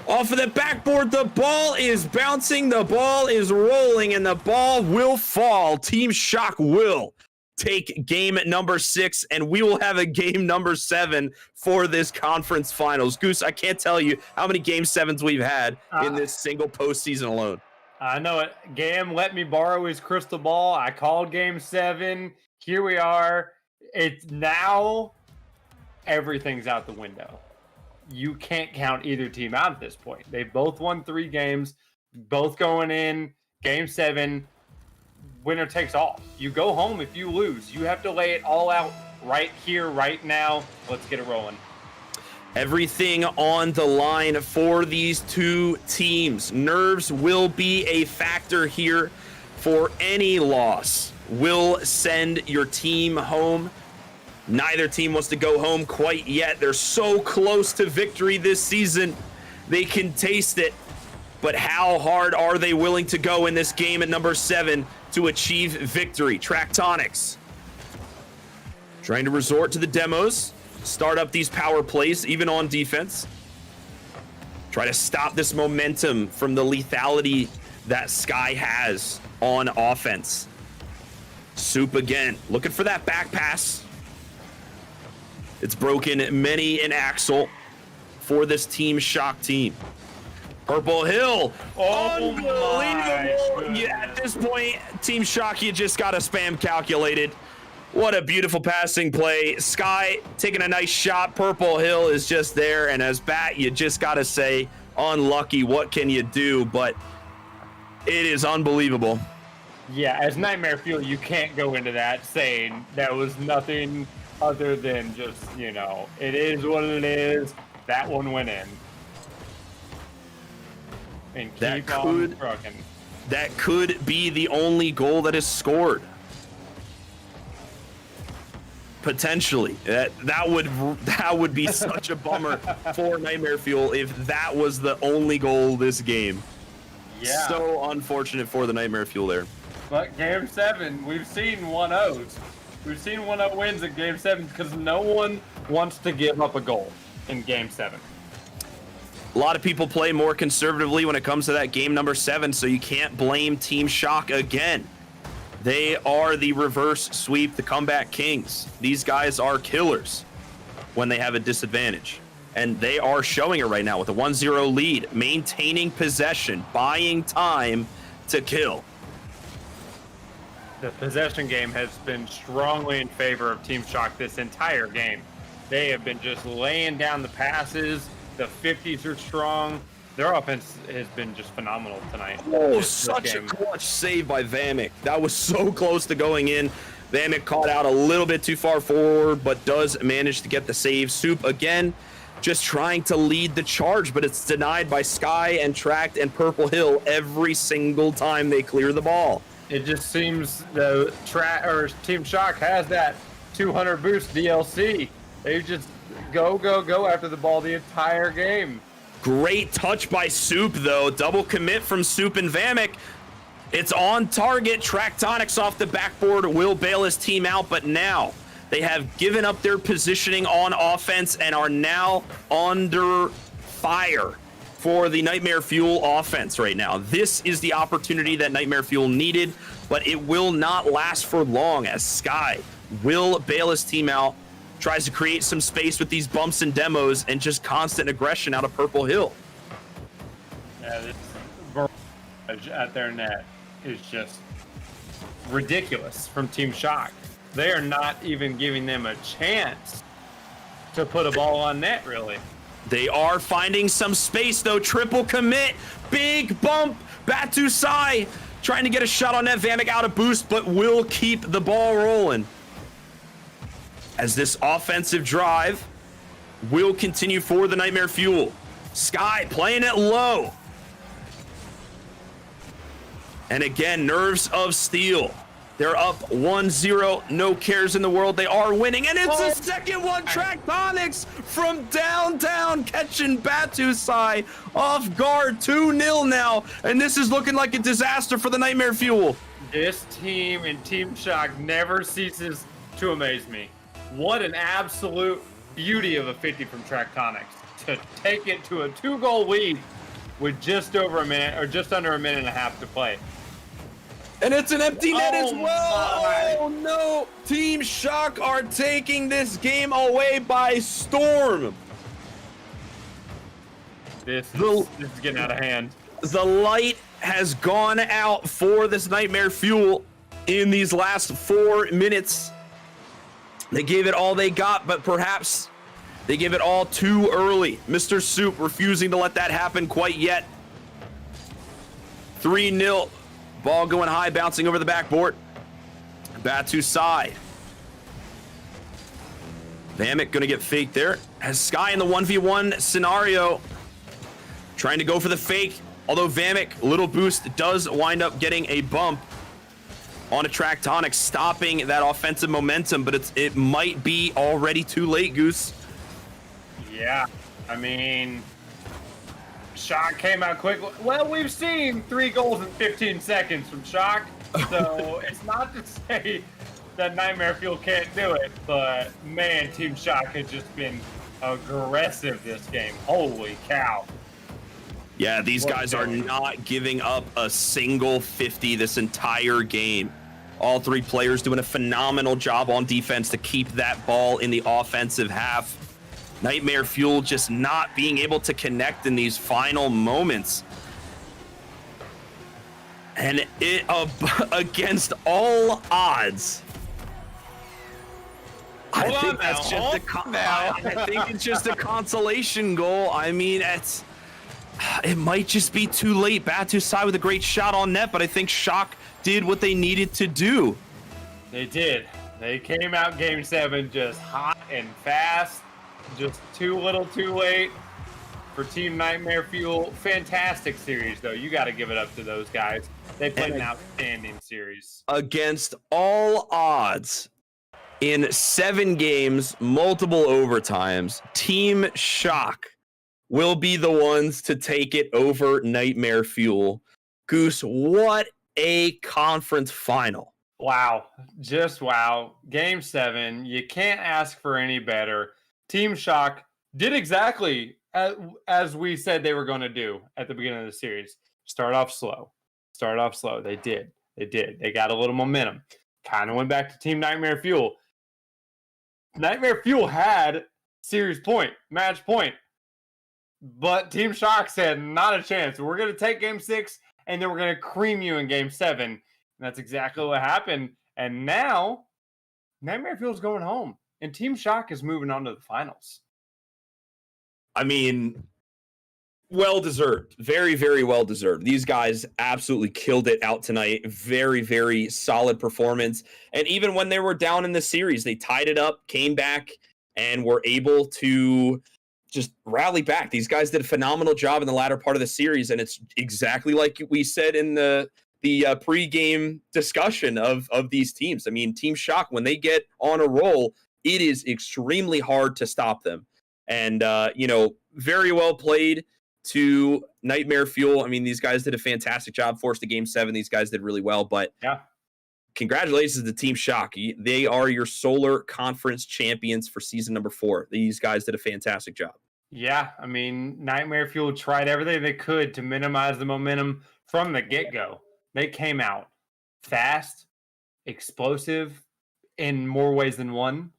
off of the backboard. The ball is bouncing. The ball is rolling, and the ball will fall. Team Shock will take game number 6, and we will have a game number 7 for this conference finals. Goose, I can't tell you how many game 7s we've had in this single postseason alone. I know it. Gam let me borrow his crystal ball. I called game 7. Here we are. It's now everything's out the window. You can't count either team out at this point. They both won 3 games, both going in game 7. Winner takes all. You go home if you lose. You have to lay it all out right here, right now. Let's get it rolling. Everything on the line for these 2 teams. Nerves will be a factor here for any loss. Will send your team home. Neither team wants to go home quite yet. They're so close to victory this season. They can taste it. But how hard are they willing to go in this game at number 7 to achieve victory? Tractonics trying to resort to the demos. Start up these power plays, even on defense. Try to stop this momentum from the lethality that Sky has on offense. Soup again, looking for that back pass. It's broken many an axle for this Team Shock team. Purple Hill, unbelievable. Yeah, at this point, Team Shock, you just got to spam calculated. What a beautiful passing play. Sky taking a nice shot. Purple Hill is just there. And as Bat, you just got to say, unlucky. What can you do? But it is unbelievable. Yeah, as Nightmare Fuel, you can't go into that saying that was nothing other than just, you know, it is what it is. That one went in. And keep on trucking. That could be the only goal that is scored. Potentially. That would be such a bummer for Nightmare Fuel if that was the only goal this game. Yeah. So unfortunate for the Nightmare Fuel there. But Game 7, we've seen 1-0s. We've seen 1-0 wins in Game 7 because no one wants to give up a goal in Game 7. A lot of people play more conservatively when it comes to that game number 7, so you can't blame Team Shock again. They are the reverse sweep, the comeback kings. These guys are killers when they have a disadvantage. And they are showing it right now with a 1-0 lead, maintaining possession, buying time to kill. The possession game has been strongly in favor of Team Shock this entire game. They have been just laying down the passes. The 50s are strong. Their offense has been just phenomenal tonight. Oh, such a clutch save by Vamek. That was so close to going in. Vamek caught out a little bit too far forward, but does manage to get the save. Soup again, just trying to lead the charge, but it's denied by Sky and Tract and Purple Hill every single time they clear the ball. It just seems the Team Shock has that 200 boost DLC. They just go after the ball the entire game. Great touch by Soup, though. Double commit from Soup and Vamek. It's on target. Tractonics off the backboard will bail his team out, but now they have given up their positioning on offense and are now under fire for the Nightmare Fuel offense right now. This is the opportunity that Nightmare Fuel needed, but it will not last for long as Sky will bail his team out, tries to create some space with these bumps and demos and just constant aggression out of Purple Hill. Yeah, this barrage at their net is just ridiculous from Team Shock. They are not even giving them a chance to put a ball on net, really. They are finding some space, though. Triple commit, big bump, Batu Sai trying to get a shot on net. Vamek out of boost, but will keep the ball rolling. As this offensive drive will continue for the Nightmare Fuel. Sky playing it low. And again, nerves of steel. They're up 1-0, no cares in the world. They are winning, and it's a second one. Tractonics from downtown catching Batu Sai off guard. 2-0 now, and this is looking like a disaster for the Nightmare Fuel. This team and Team Shock never ceases to amaze me. What an absolute beauty of a 50 from Tractonics to take it to a 2-goal lead with just over a minute or just under a minute and a half to play. And it's an empty net as well. My. Oh no, Team Shock are taking this game away by storm. This is getting out of hand. The light has gone out for this Nightmare Fuel in these last 4 minutes. They gave it all they got, but perhaps they gave it all too early. Mr. Soup refusing to let that happen quite yet. 3-0. Ball going high, bouncing over the backboard. Batu Sai. Vamek gonna get faked there. Has Sky in the 1v1 scenario. Trying to go for the fake. Although Vamek, little boost, does wind up getting a bump on a Tractonic, stopping that offensive momentum, but it might be already too late, Goose. Yeah, I mean, Shock came out quick. Well, we've seen 3 goals in 15 seconds from Shock, so it's not to say that Nightmare Fuel can't do it, but man, Team Shock has just been aggressive this game. Holy cow. Yeah, these guys are not giving up a single 50 this entire game. All three players doing a phenomenal job on defense to keep that ball in the offensive half. Nightmare Fuel just not being able to connect in these final moments. And it against all odds. I think it's just a consolation goal. I mean, it might just be too late. Batu side with a great shot on net, but I think Shock did what they needed to do. They did. They came out game 7 just hot and fast. Just too little too late for Team Nightmare Fuel. Fantastic series, though. You got to give it up to those guys. They played an outstanding series. Against all odds, in 7 games, multiple overtimes, Team Shock will be the ones to take it over Nightmare Fuel. Goose, what a conference final. Wow. Just wow. Game 7. You can't ask for any better. Team Shock did exactly as we said they were going to do at the beginning of the series. Start off slow. They did. They got a little momentum. Kind of went back to Team Nightmare Fuel. Nightmare Fuel had series point, match point. But Team Shock said, not a chance. We're going to take game 6, and then we're going to cream you in game 7. And that's exactly what happened. And now, Nightmare Fuel's going home. And Team Shock is moving on to the finals. I mean, well-deserved. Very, very well-deserved. These guys absolutely killed it out tonight. Very, very solid performance. And even when they were down in the series, they tied it up, came back, and were able to just rally back. These guys did a phenomenal job in the latter part of the series, and it's exactly like we said in the pre-game discussion of these teams. I mean, Team Shock, when they get on a roll, it is extremely hard to stop them. And, very well played to Nightmare Fuel. I mean, these guys did a fantastic job, forced to game 7. These guys did really well, but yeah, congratulations to Team Shock. They are your Solar Conference champions for season number 4. These guys did a fantastic job. Yeah, I mean, Nightmare Fuel tried everything they could to minimize the momentum from the get-go. They came out fast, explosive in more ways than one,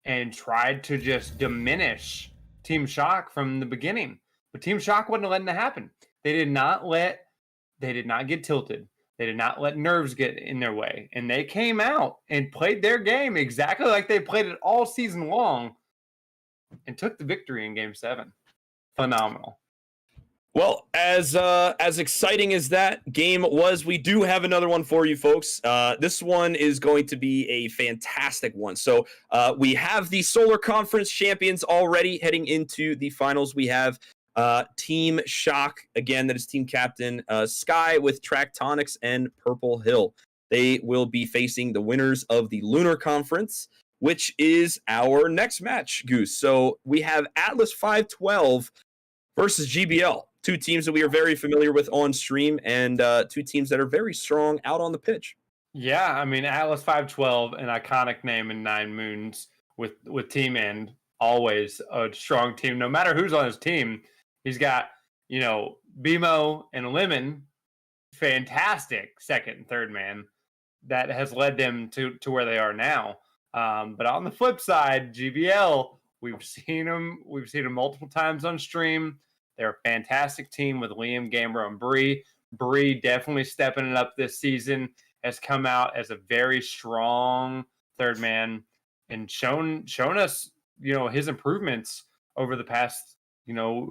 and tried to just diminish Team Shock from the beginning. But Team Shock wasn't letting it happen. They did not get tilted. They did not let nerves get in their way. And they came out and played their game exactly like they played it all season long and took the victory in game 7. Phenomenal. Well, as exciting as that game was, we do have another one for you folks. This one is going to be a fantastic one. So we have the Solar Conference champions already heading into the finals. We have Team Shock, again, that is team captain Sky with Tractonics and Purple Hill. They will be facing the winners of the Lunar Conference, which is our next match, Goose. So we have Atlas 512 versus GBL. 2 teams that we are very familiar with on stream, and 2 teams that are very strong out on the pitch. Yeah, I mean, Atlas 512, an iconic name in 9Moons with Team End, always a strong team. No matter who's on his team, he's got, BMO and Lemon, fantastic second and third man that has led them to where they are now. But on the flip side, GBL, we've seen them multiple times on stream. They're a fantastic team with Liam, Gamero, and Bree. Bree definitely stepping it up this season, has come out as a very strong third man and shown us, his improvements over the past,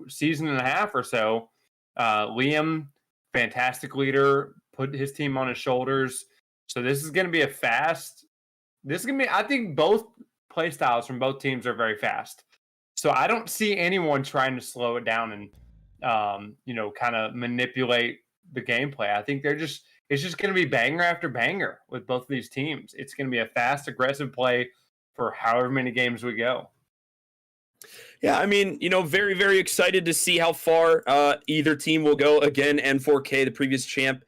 season and a half or so. Liam, fantastic leader, put his team on his shoulders. So this is going to be I think both play styles from both teams are very fast. So I don't see anyone trying to slow it down and, kind of manipulate the gameplay. I think it's just going to be banger after banger with both of these teams. It's going to be a fast, aggressive play for however many games we go. Yeah, I mean, very, very excited to see how far either team will go. Again, N4K, the previous champ,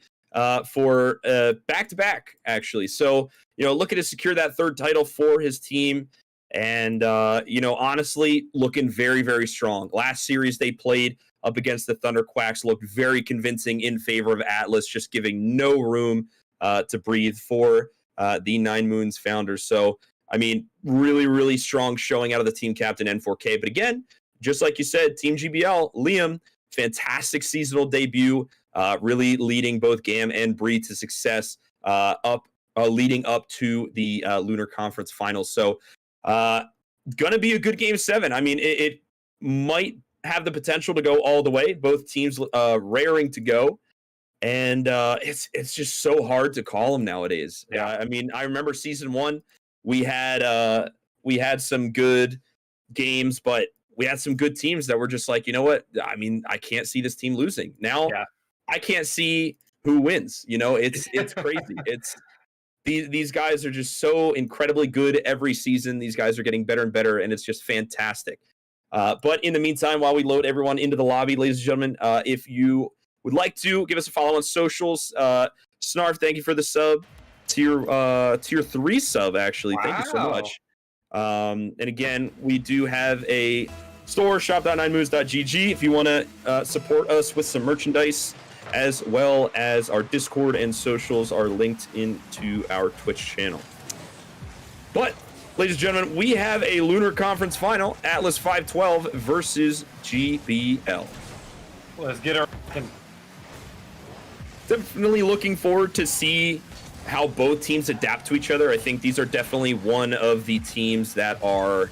for back-to-back, actually. So, looking to secure that 3rd title for his team. And, honestly, looking very, very strong. Last series they played up against the Thunder Quacks looked very convincing in favor of Atlas, just giving no room to breathe for the 9Moons founders. So, I mean, really, really strong showing out of the team captain N4K. But again, just like you said, Team GBL, Liam, fantastic seasonal debut, really leading both Gam and Bree to success leading up to the Lunar Conference Finals. So, gonna be a good Game 7. I mean, it might have the potential to go all the way. Both teams raring to go. And it's just so hard to call them nowadays. Yeah, I mean, I remember season 1, we had some good games, but we had some good teams that were just like, you know what? I mean, I can't see this team losing. Now, I can't see who wins. You know, it's crazy. It's these guys are just so incredibly good every season. These guys are getting better and better, and it's just fantastic. But in the meantime, while we load everyone into the lobby, ladies and gentlemen, if you would like to give us a follow on socials, Snarf, thank you for the sub. Tier 3 sub, actually. Wow. Thank you so much. And again, we do have a store, shop.9moons.gg, if you want to support us with some merchandise, as well as our Discord and socials are linked into our Twitch channel. But, ladies and gentlemen, we have a Lunar Conference final, Atlas 512 versus GBL. Let's get our... Definitely looking forward to see how both teams adapt to each other. I think these are definitely one of the teams that are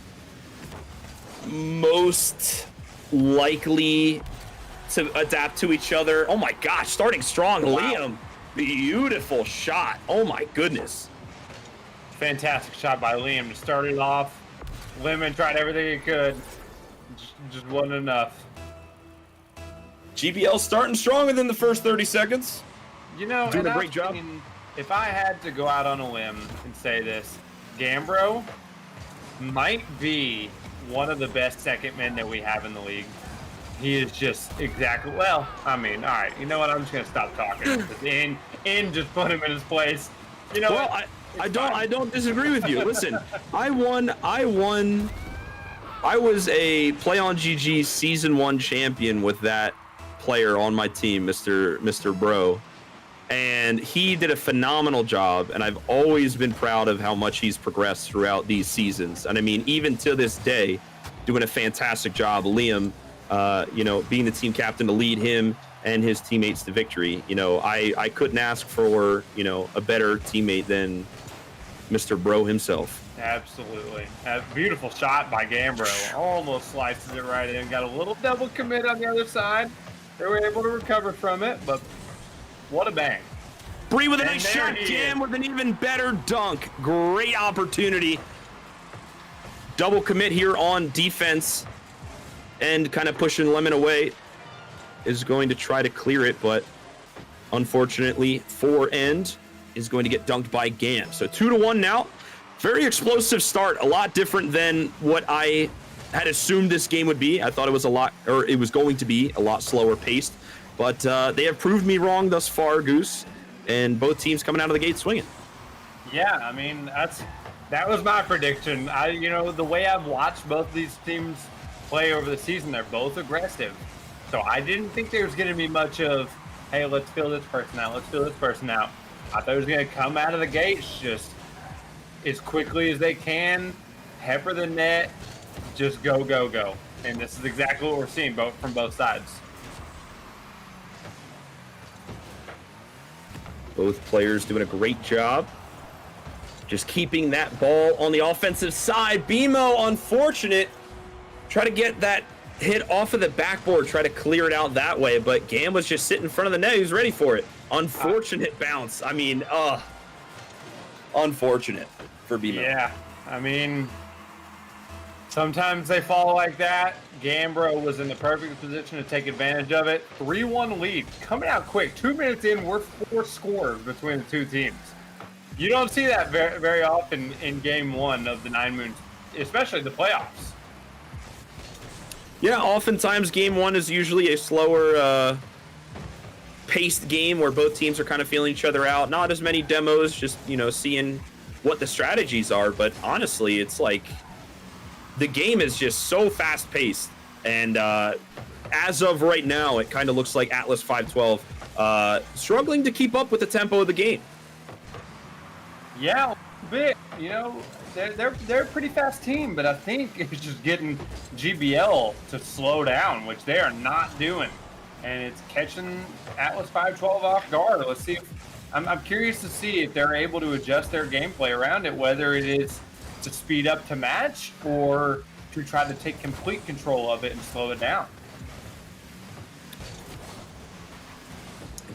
most likely to adapt to each other. Oh my gosh, starting strong. Wow. Liam, beautiful shot. Oh my goodness. Fantastic shot by Liam to start it off. Lemon tried everything he could. Just wasn't enough. GBL starting strong within the first 30 seconds. You know, doing a great job. If I had to go out on a limb and say this, Gambro might be one of the best second men that we have in the league. He is just exactly, well, I mean, all right, you know what? I'm just going to stop talking. In just put him in his place. You know well, I don't disagree with you. Listen, I was a Play on GG Season 1 champion with that player on my team, Mr. Bro. And he did a phenomenal job, and I've always been proud of how much he's progressed throughout these seasons. And I mean, even to this day, doing a fantastic job. Liam, being the team captain to lead him and his teammates to victory. You know, I couldn't ask for, a better teammate than Mr. Bro himself. Absolutely. A beautiful shot by Gambro. Almost slices it right in. Got a little double commit on the other side. They were able to recover from it, but what a bang. Bree with a nice shot. Gam with an even better dunk. Great opportunity. Double commit here on defense and kind of pushing Lemon away. Is going to try to clear it, but unfortunately, End is going to get dunked by Gam. So 2-1 now. Very explosive start. A lot different than what I had assumed this game would be. I thought it was going to be a lot slower paced. But they have proved me wrong thus far, Goose, and both teams coming out of the gate swinging. Yeah, I mean, that was my prediction. The way I've watched both these teams play over the season, they're both aggressive. So I didn't think there was going to be much of, hey, let's fill this person out, let's fill this person out. I thought it was going to come out of the gates just as quickly as they can, pepper the net, just go, go, go. And this is exactly what we're seeing from both sides. Both players doing a great job. Just keeping that ball on the offensive side. BMO, unfortunate. Try to get that hit off of the backboard. Try to clear it out that way. But Gam was just sitting in front of the net. He was ready for it. Unfortunate bounce. I mean, unfortunate for BMO. Yeah, I mean, sometimes they fall like that. Gambro was in the perfect position to take advantage of it. 3-1 lead. Coming out quick. 2 minutes in, we're 4 scores between the two teams. You don't see that very, very often in Game 1 of the 9Moons, especially the playoffs. Yeah, oftentimes Game 1 is usually a slower paced game where both teams are kind of feeling each other out. Not as many demos, just, seeing what the strategies are. But honestly, it's like the game is just so fast-paced, and as of right now, it kind of looks like Atlas 512 struggling to keep up with the tempo of the game. Yeah, a bit. You know, they're a pretty fast team, but I think it's just getting GBL to slow down, which they are not doing, and it's catching Atlas 512 off guard. Let's see. I'm curious to see if they're able to adjust their gameplay around it, whether it is to speed up to match or to try to take complete control of it and slow it down.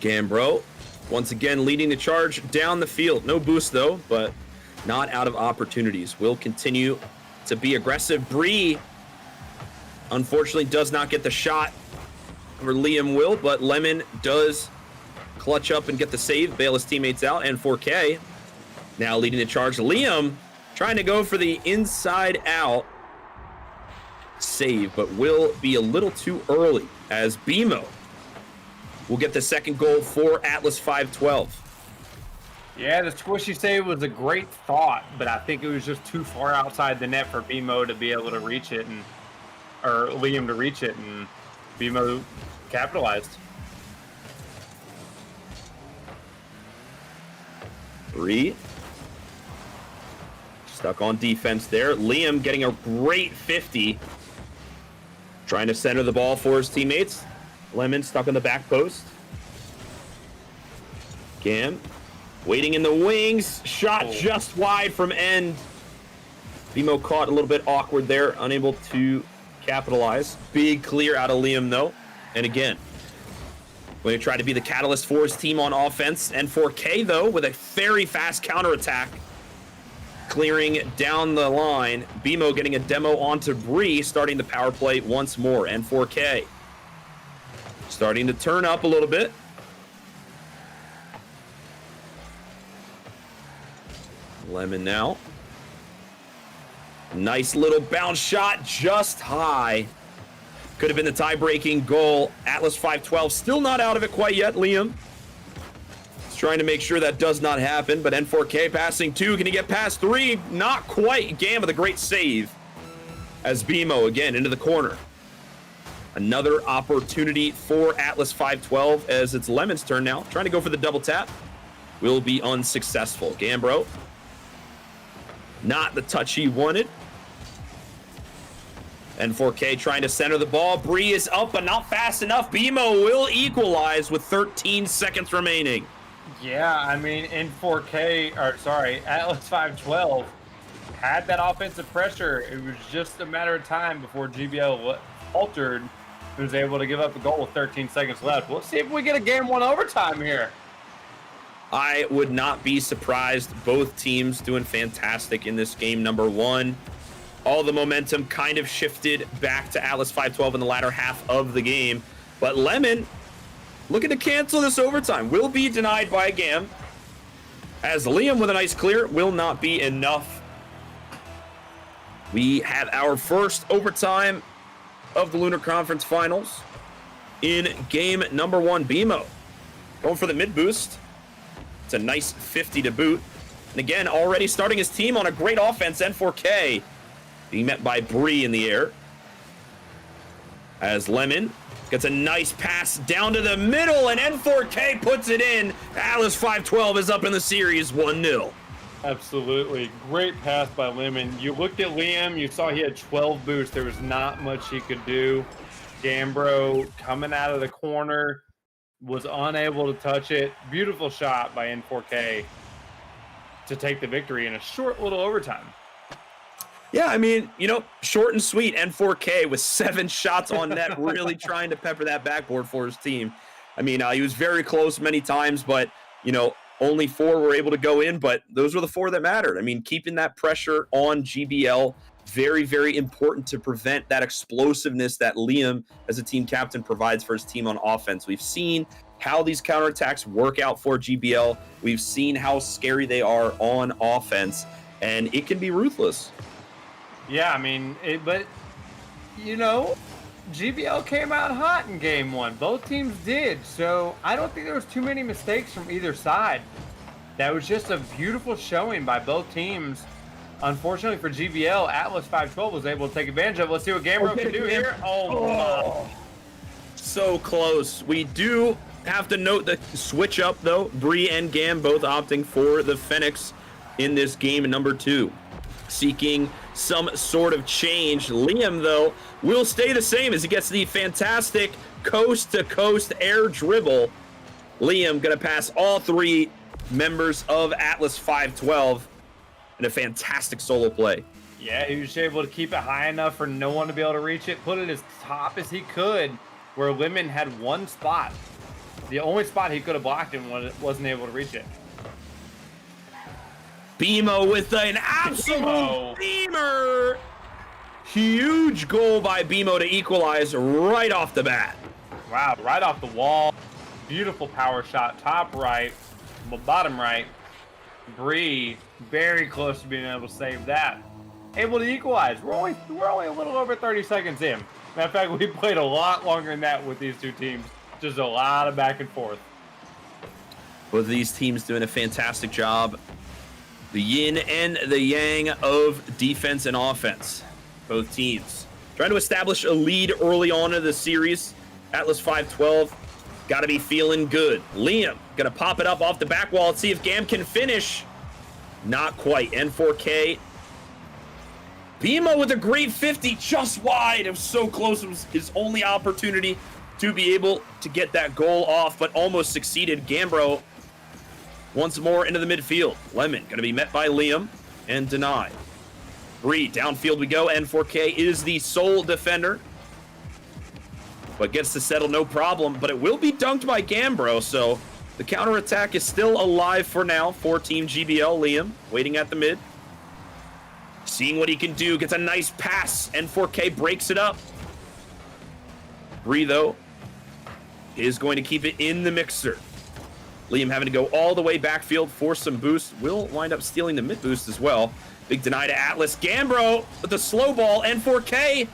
Gambro, once again, leading the charge down the field. No boost, though, but not out of opportunities. Will continue to be aggressive. Bree, unfortunately, does not get the shot for Liam Will, but Lemon does clutch up and get the save, bail his teammates out, and 4K now leading the charge. Liam trying to go for the inside out save, but will be a little too early as BMO will get the second goal for Atlas 512. Yeah, the squishy save was a great thought, but I think it was just too far outside the net for BMO to be able to reach it, or Liam to reach it, and BMO capitalized. Bree stuck on defense there. Liam getting a great 50. Trying to center the ball for his teammates. Lemon stuck on the back post. Gam waiting in the wings. Shot just wide from end. BMO caught a little bit awkward there. Unable to capitalize. Big clear out of Liam, though. And again, going to try to be the catalyst for his team on offense. And 4K, though, with a very fast counterattack. Clearing down the line. BMO getting a demo onto Bree, starting the power play once more. And 4K starting to turn up a little bit. Lemon now. Nice little bounce shot, just high. Could have been the tie-breaking goal. Atlas 512 still not out of it quite yet. Liam is trying to make sure that does not happen, but N4K passing 2. Can he get past 3? Not quite. Gam with a great save as BMO again into the corner. Another opportunity for Atlas 512 as it's Lemon's turn now. Trying to go for the double tap. Will be unsuccessful. Gambro, not the touch he wanted. And 4K trying to center the ball. Bree is up, but not fast enough. BMO will equalize with 13 seconds remaining. Yeah, I mean, Atlas 512 had that offensive pressure. It was just a matter of time before GBL altered. He was able to give up the goal with 13 seconds left. We'll see if we get a game 1 overtime here. I would not be surprised. Both teams doing fantastic in this game number 1. All the momentum kind of shifted back to Atlas 512 in the latter half of the game. But Lemon looking to cancel this overtime. Will be denied by Gam. As Liam with a nice clear will not be enough. We have our first overtime of the Lunar Conference Finals in game number 1. BMO going for the mid boost. It's a nice 50 to boot. And again, already starting his team on a great offense. N4K being met by Bree in the air. As Lemon gets a nice pass down to the middle, and N4K puts it in. Atlas 512 is up in the series 1-0. Absolutely. Great pass by Lemon. You looked at Liam, you saw he had 12 boosts. There was not much he could do. Gambro coming out of the corner was unable to touch it. Beautiful shot by N4K to take the victory in a short little overtime. Yeah, I mean, short and sweet. N4K with 7 shots on net, really trying to pepper that backboard for his team. I mean, he was very close many times, but, only 4 were able to go in, but those were the 4 that mattered. I mean, keeping that pressure on GBL, very, very important to prevent that explosiveness that Liam, as a team captain, provides for his team on offense. We've seen how these counterattacks work out for GBL. We've seen how scary they are on offense, and it can be ruthless. Yeah, I mean, GBL came out hot in game 1. Both teams did, so I don't think there was too many mistakes from either side. That was just a beautiful showing by both teams. Unfortunately for GBL, Atlas 512 was able to take advantage of it. Let's see what Gambro can do here. Oh, so close. We do have to note the switch up, though. Bree and Gam both opting for the Phoenix in this game number 2. Seeking some sort of change. Liam, though, will stay the same as he gets the fantastic coast-to-coast air dribble. Liam going to pass all 3 members of Atlas 512 in a fantastic solo play. Yeah, he was able to keep it high enough for no one to be able to reach it, put it as top as he could, where Lemon had one spot. The only spot he could have blocked him wasn't able to reach it. BMO with an absolute beamer. Huge goal by BMO to equalize right off the bat. Wow, right off the wall. Beautiful power shot, top right, bottom right. Bree, very close to being able to save that. Able to equalize. We're only a little over 30 seconds in. Matter of fact, we played a lot longer than that with these 2 teams. Just a lot of back and forth. Both of these teams doing a fantastic job. The yin and the yang of defense and offense. Both teams trying to establish a lead early on in the series. Atlas 512 got to be feeling good. Liam going to pop it up off the back wall and see if Gam can finish. Not quite. N4K. BMO with a great 50 just wide. It was so close. It was his only opportunity to be able to get that goal off, but almost succeeded. Gambro once more into the midfield. Lemon going to be met by Liam and denied. Bree, downfield we go. N4K is the sole defender, but gets to settle no problem, but it will be dunked by Gambro, so the counterattack is still alive for now for Team GBL. Liam waiting at the mid. Seeing what he can do, gets a nice pass. N4K breaks it up. Bree, though, is going to keep it in the mixer. Liam having to go all the way backfield for some boost. Will wind up stealing the mid boost as well. Big deny to Atlas. Gambro with the slow ball. N4K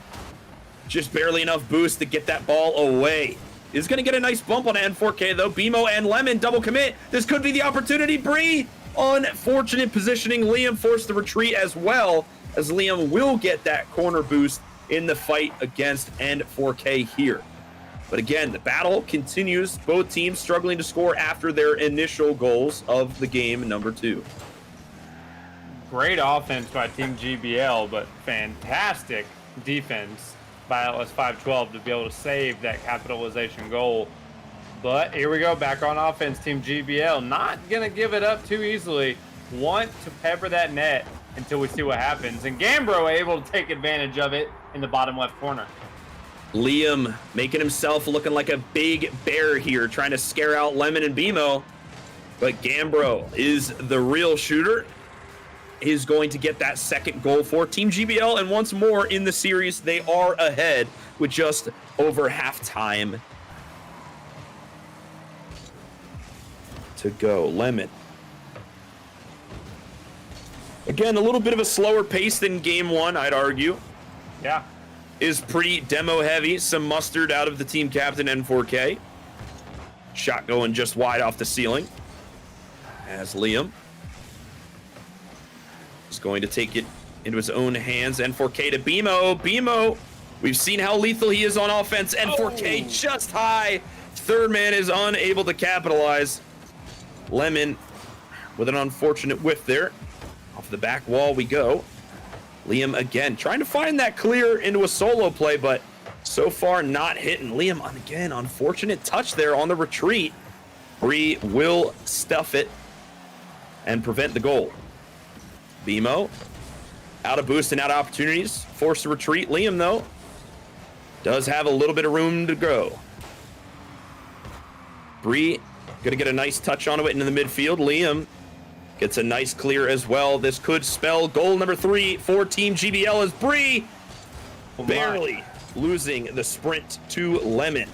just barely enough boost to get that ball away. Is going to get a nice bump on N4K, though. BMO and Lemon double commit. This could be the opportunity. Bree, unfortunate positioning. Liam forced the retreat as well, as Liam will get that corner boost in the fight against N4K here. But again, the battle continues. Both teams struggling to score after their initial goals of the game number 2. Great offense by Team GBL, but fantastic defense by Atlas 512 to be able to save that capitalization goal. But here we go, back on offense. Team GBL not going to give it up too easily. Want to pepper that net until we see what happens. And Gambro able to take advantage of it in the bottom left corner. Liam making himself looking like a big bear here, trying to scare out Lemon and BMO. But Gambro is the real shooter. Is going to get that second goal for Team GBL. And once more in the series, they are ahead with just over halftime to go. Lemon. Again, a little bit of a slower pace than game 1, I'd argue. Yeah. Is pretty demo heavy. Some mustard out of the team captain, N4K. Shot going just wide off the ceiling. As Liam is going to take it into his own hands. N4K to BMO. BMO, we've seen how lethal he is on offense. N4K just high. Third man is unable to capitalize. Lemon with an unfortunate whiff there. Off the back wall we go. Liam again trying to find that clear into a solo play, but so far not hitting. Liam again, unfortunate touch there on the retreat. Bree will stuff it and prevent the goal. BMO out of boost and out of opportunities, forced to retreat. Liam though does have a little bit of room to go. Bree gonna get a nice touch onto it into the midfield. Liam gets a nice clear as well. This could spell goal number 3 for Team GBL as Bree barely losing the sprint to Lemon.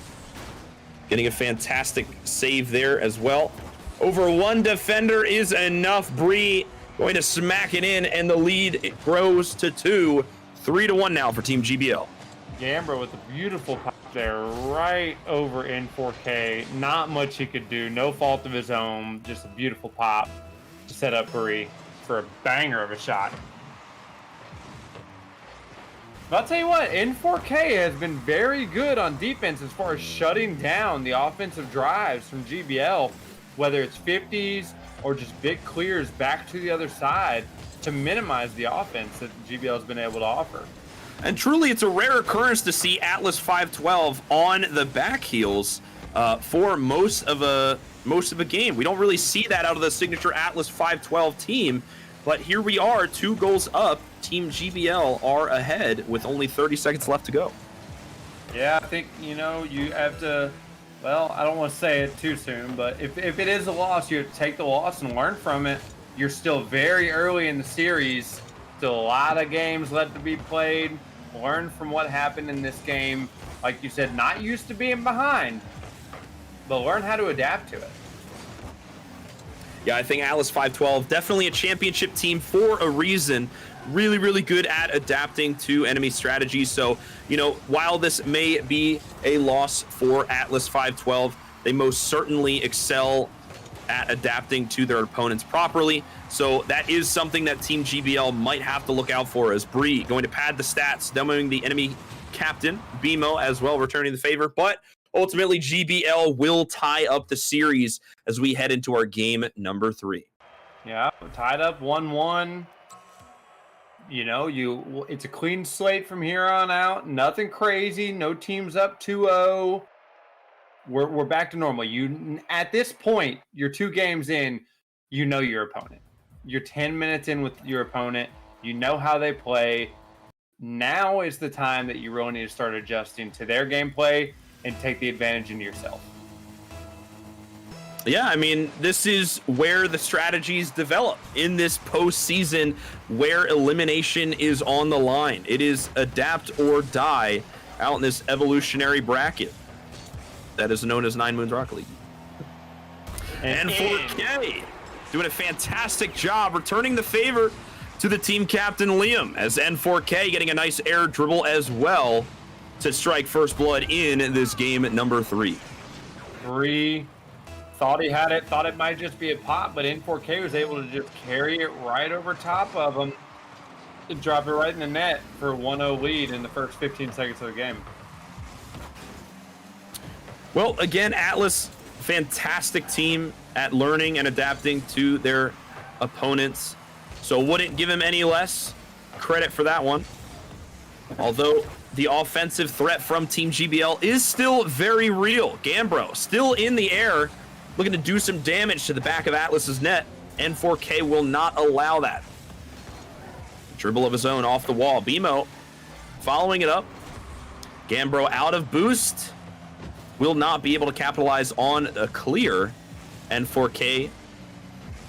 Getting a fantastic save there as well. Over one defender is enough. Bree going to smack it in, and the lead grows to 2. 3-1 now for Team GBL. Gambro with a beautiful pop there, right over N4K. Not much he could do. No fault of his own. Just a beautiful pop to set up Bree for a banger of a shot. But I'll tell you what, N4K has been very good on defense as far as shutting down the offensive drives from GBL. whether it's 50s or just big clears back to the other side to minimize the offense that GBL has been able to offer. And truly, it's a rare occurrence to see Atlas 512 on the back heels for most of a game. We don't really see that out of the signature Atlas 512 team, but here we are, 2 goals up. Team GBL are ahead with only 30 seconds left to go. Yeah, I think, you have to, well, I don't want to say it too soon, but if it is a loss, you have to take the loss and learn from it. You're still very early in the series. Still a lot of games left to be played. Learn from what happened in this game. Like you said, not used to being behind, but learn how to adapt to it. Yeah, I think Atlas 512, definitely a championship team for a reason. Really, really good at adapting to enemy strategies. So, while this may be a loss for Atlas 512, they most certainly excel at adapting to their opponents properly. So that is something that Team GBL might have to look out for, as Bree going to pad the stats, demoing the enemy captain, BMO, as well, returning the favor. But ultimately, GBL will tie up the series as we head into our game number 3. Yeah, tied up 1-1. It's a clean slate from here on out. Nothing crazy. No teams up 2-0. We're back to normal. At this point, you're 2 games in, your opponent. You're 10 minutes in with your opponent. You know how they play. Now is the time that you really need to start adjusting to their gameplay and take the advantage into yourself. Yeah, I mean, this is where the strategies develop in this postseason where elimination is on the line. It is adapt or die out in this evolutionary bracket that is known as 9Moons Rocket League. And 4K doing a fantastic job returning the favor to the team captain Liam, as N4K getting a nice air dribble as well to strike first blood in this game at number 3. Bree thought he had it, thought it might just be a pop, but N4K was able to just carry it right over top of him and drop it right in the net for a 1-0 lead in the first 15 seconds of the game. Well, again, Atlas, fantastic team at learning and adapting to their opponents. So wouldn't give him any less credit for that one. Although the offensive threat from Team GBL is still very real. Gambro still in the air, looking to do some damage to the back of Atlas's net. N4K will not allow that. Dribble of his own off the wall. BMO following it up. Gambro out of boost. Will not be able to capitalize on a clear. N4K, a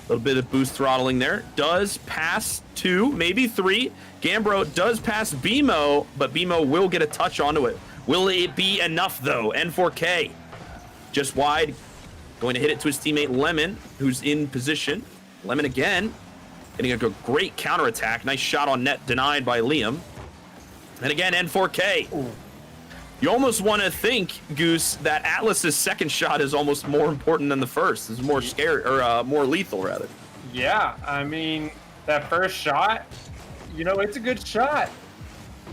little bit of boost throttling there. Does pass 2, maybe 3. Gambro does pass BMO, but BMO will get a touch onto it. Will it be enough, though? N4K just wide. Going to hit it to his teammate Lemon, who's in position. Lemon again, getting a great counterattack. Nice shot on net, denied by Liam. And again, N4K. Ooh. You almost want to think, Goose, that Atlas's second shot is almost more important than the first. It's more scary, or more lethal, rather. Yeah, I mean, that first shot, it's a good shot.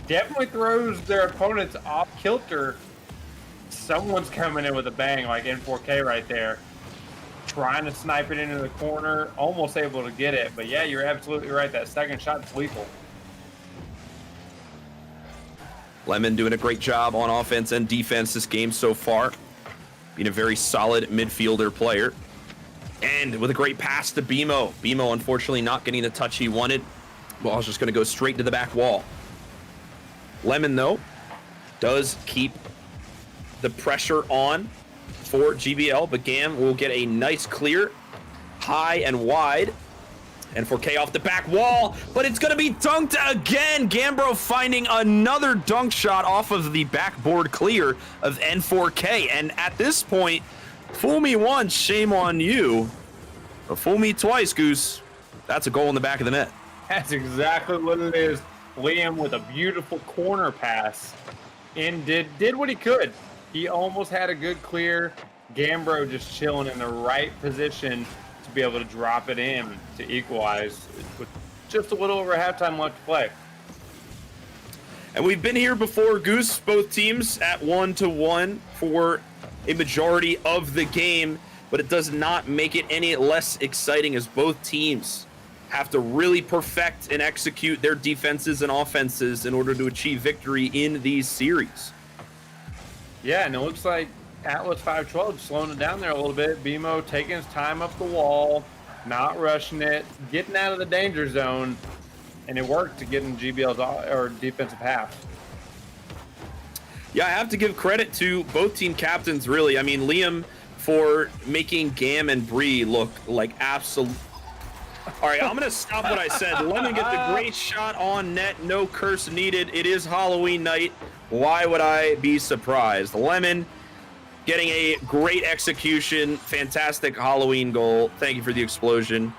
Definitely throws their opponents off kilter. Someone's coming in with a bang, like N4K right there, trying to snipe it into the corner, almost able to get it. But yeah, you're absolutely right. That second shot is lethal. Lemon doing a great job on offense and defense this game so far. Being a very solid midfielder player. And with a great pass to BMO. BMO, unfortunately, not getting the touch he wanted. Ball's just going to go straight to the back wall. Lemon, though, does keep the pressure on for GBL, but Gam will get a nice clear, high and wide. N4K off the back wall, but it's going to be dunked again. Gambro finding another dunk shot off of the backboard clear of N4K. And at this point, fool me once, shame on you. But fool me twice, Goose. That's a goal in the back of the net. That's exactly what it is. Liam with a beautiful corner pass and did what he could. He almost had a good clear. Gambro just chilling in the right position to be able to drop it in to equalize with just a little over halftime left to play. And we've been here before, Goose, both teams at 1-1 for a majority of the game. but it does not make it any less exciting as both teams have to really perfect and execute their defenses and offenses in order to achieve victory in these series. Yeah, and it looks like Atlas 512 slowing it down there a little bit. BMO taking his time up the wall, not rushing it, getting out of the danger zone, and it worked to get in GBL's or defensive half. Yeah, I have to give credit to both team captains, really. I mean, Liam for making Gam and Bree look like absolute. All right, I'm going to stop what I said. Lemon get the great shot on net. No curse needed. It is Halloween night. Why would I be surprised? Lemon getting a great execution. Fantastic Halloween goal. Thank you for the explosion.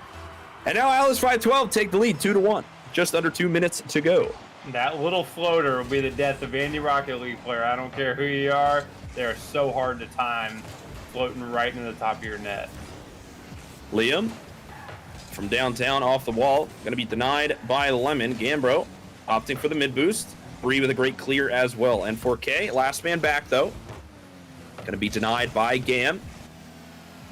And now Atlas 512 take the lead 2-1. Just under 2 minutes to go. That little floater will be the death of any Rocket League player. I don't care who you are. They're so hard to time, floating right into the top of your net. Liam from downtown off the wall. Going to be denied by Lemon. Gambro opting for the mid boost. Bree with a great clear as well. And 4K, last man back though. Going to be denied by Gam.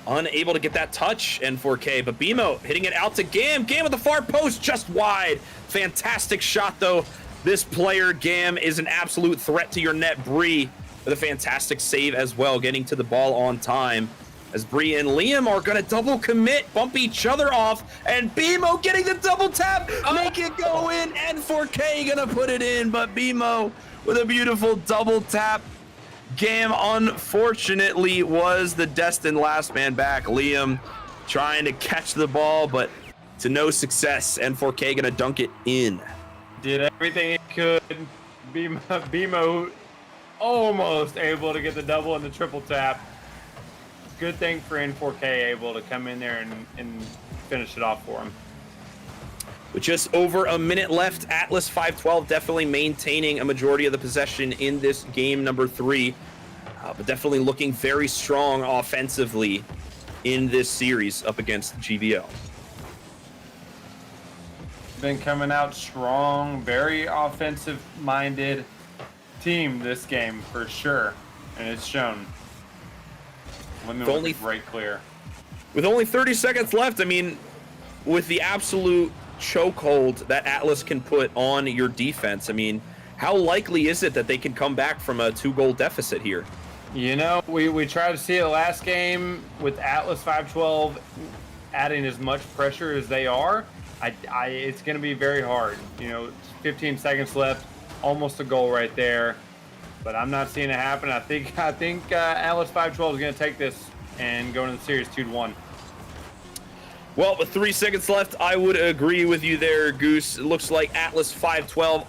Unable to get that touch, N4K, but BMO hitting it out to Gam. Gam with the far post, just wide. Fantastic shot, though. This player, Gam, is an absolute threat to your net. Bree with a fantastic save as well, getting to the ball on time. As Bree and Liam are going to double commit, bump each other off, and BMO getting the double tap, make it go in. N4K going to put it in, but BMO with a beautiful double tap. Gam, unfortunately, was the destined last man back. Liam trying to catch the ball, but to no success. N4K gonna dunk it in. Did everything he could. BMO almost able to get the double and the triple tap. Good thing for N4K able to come in there and finish it off for him. With just over a minute left, Atlas 512 definitely maintaining a majority of the possession in this game number 3, but definitely looking very strong offensively in this series up against GVL. Been coming out strong, very offensive-minded team this game for sure, and it's shown. Women with a great clear. With only 30 seconds left, I mean, with the absolute chokehold that Atlas can put on your defense, I mean, how likely is it that they can come back from a 2-goal deficit here? You know, we tried to see it last game with Atlas 512 adding as much pressure as they are. It's going to be very hard. You know, 15 seconds left, almost a goal right there, but I'm not seeing it happen. I think Atlas 512 is going to take this and go into the series 2-1. Well, with 3 seconds left, I would agree with you there, Goose. It looks like Atlas 512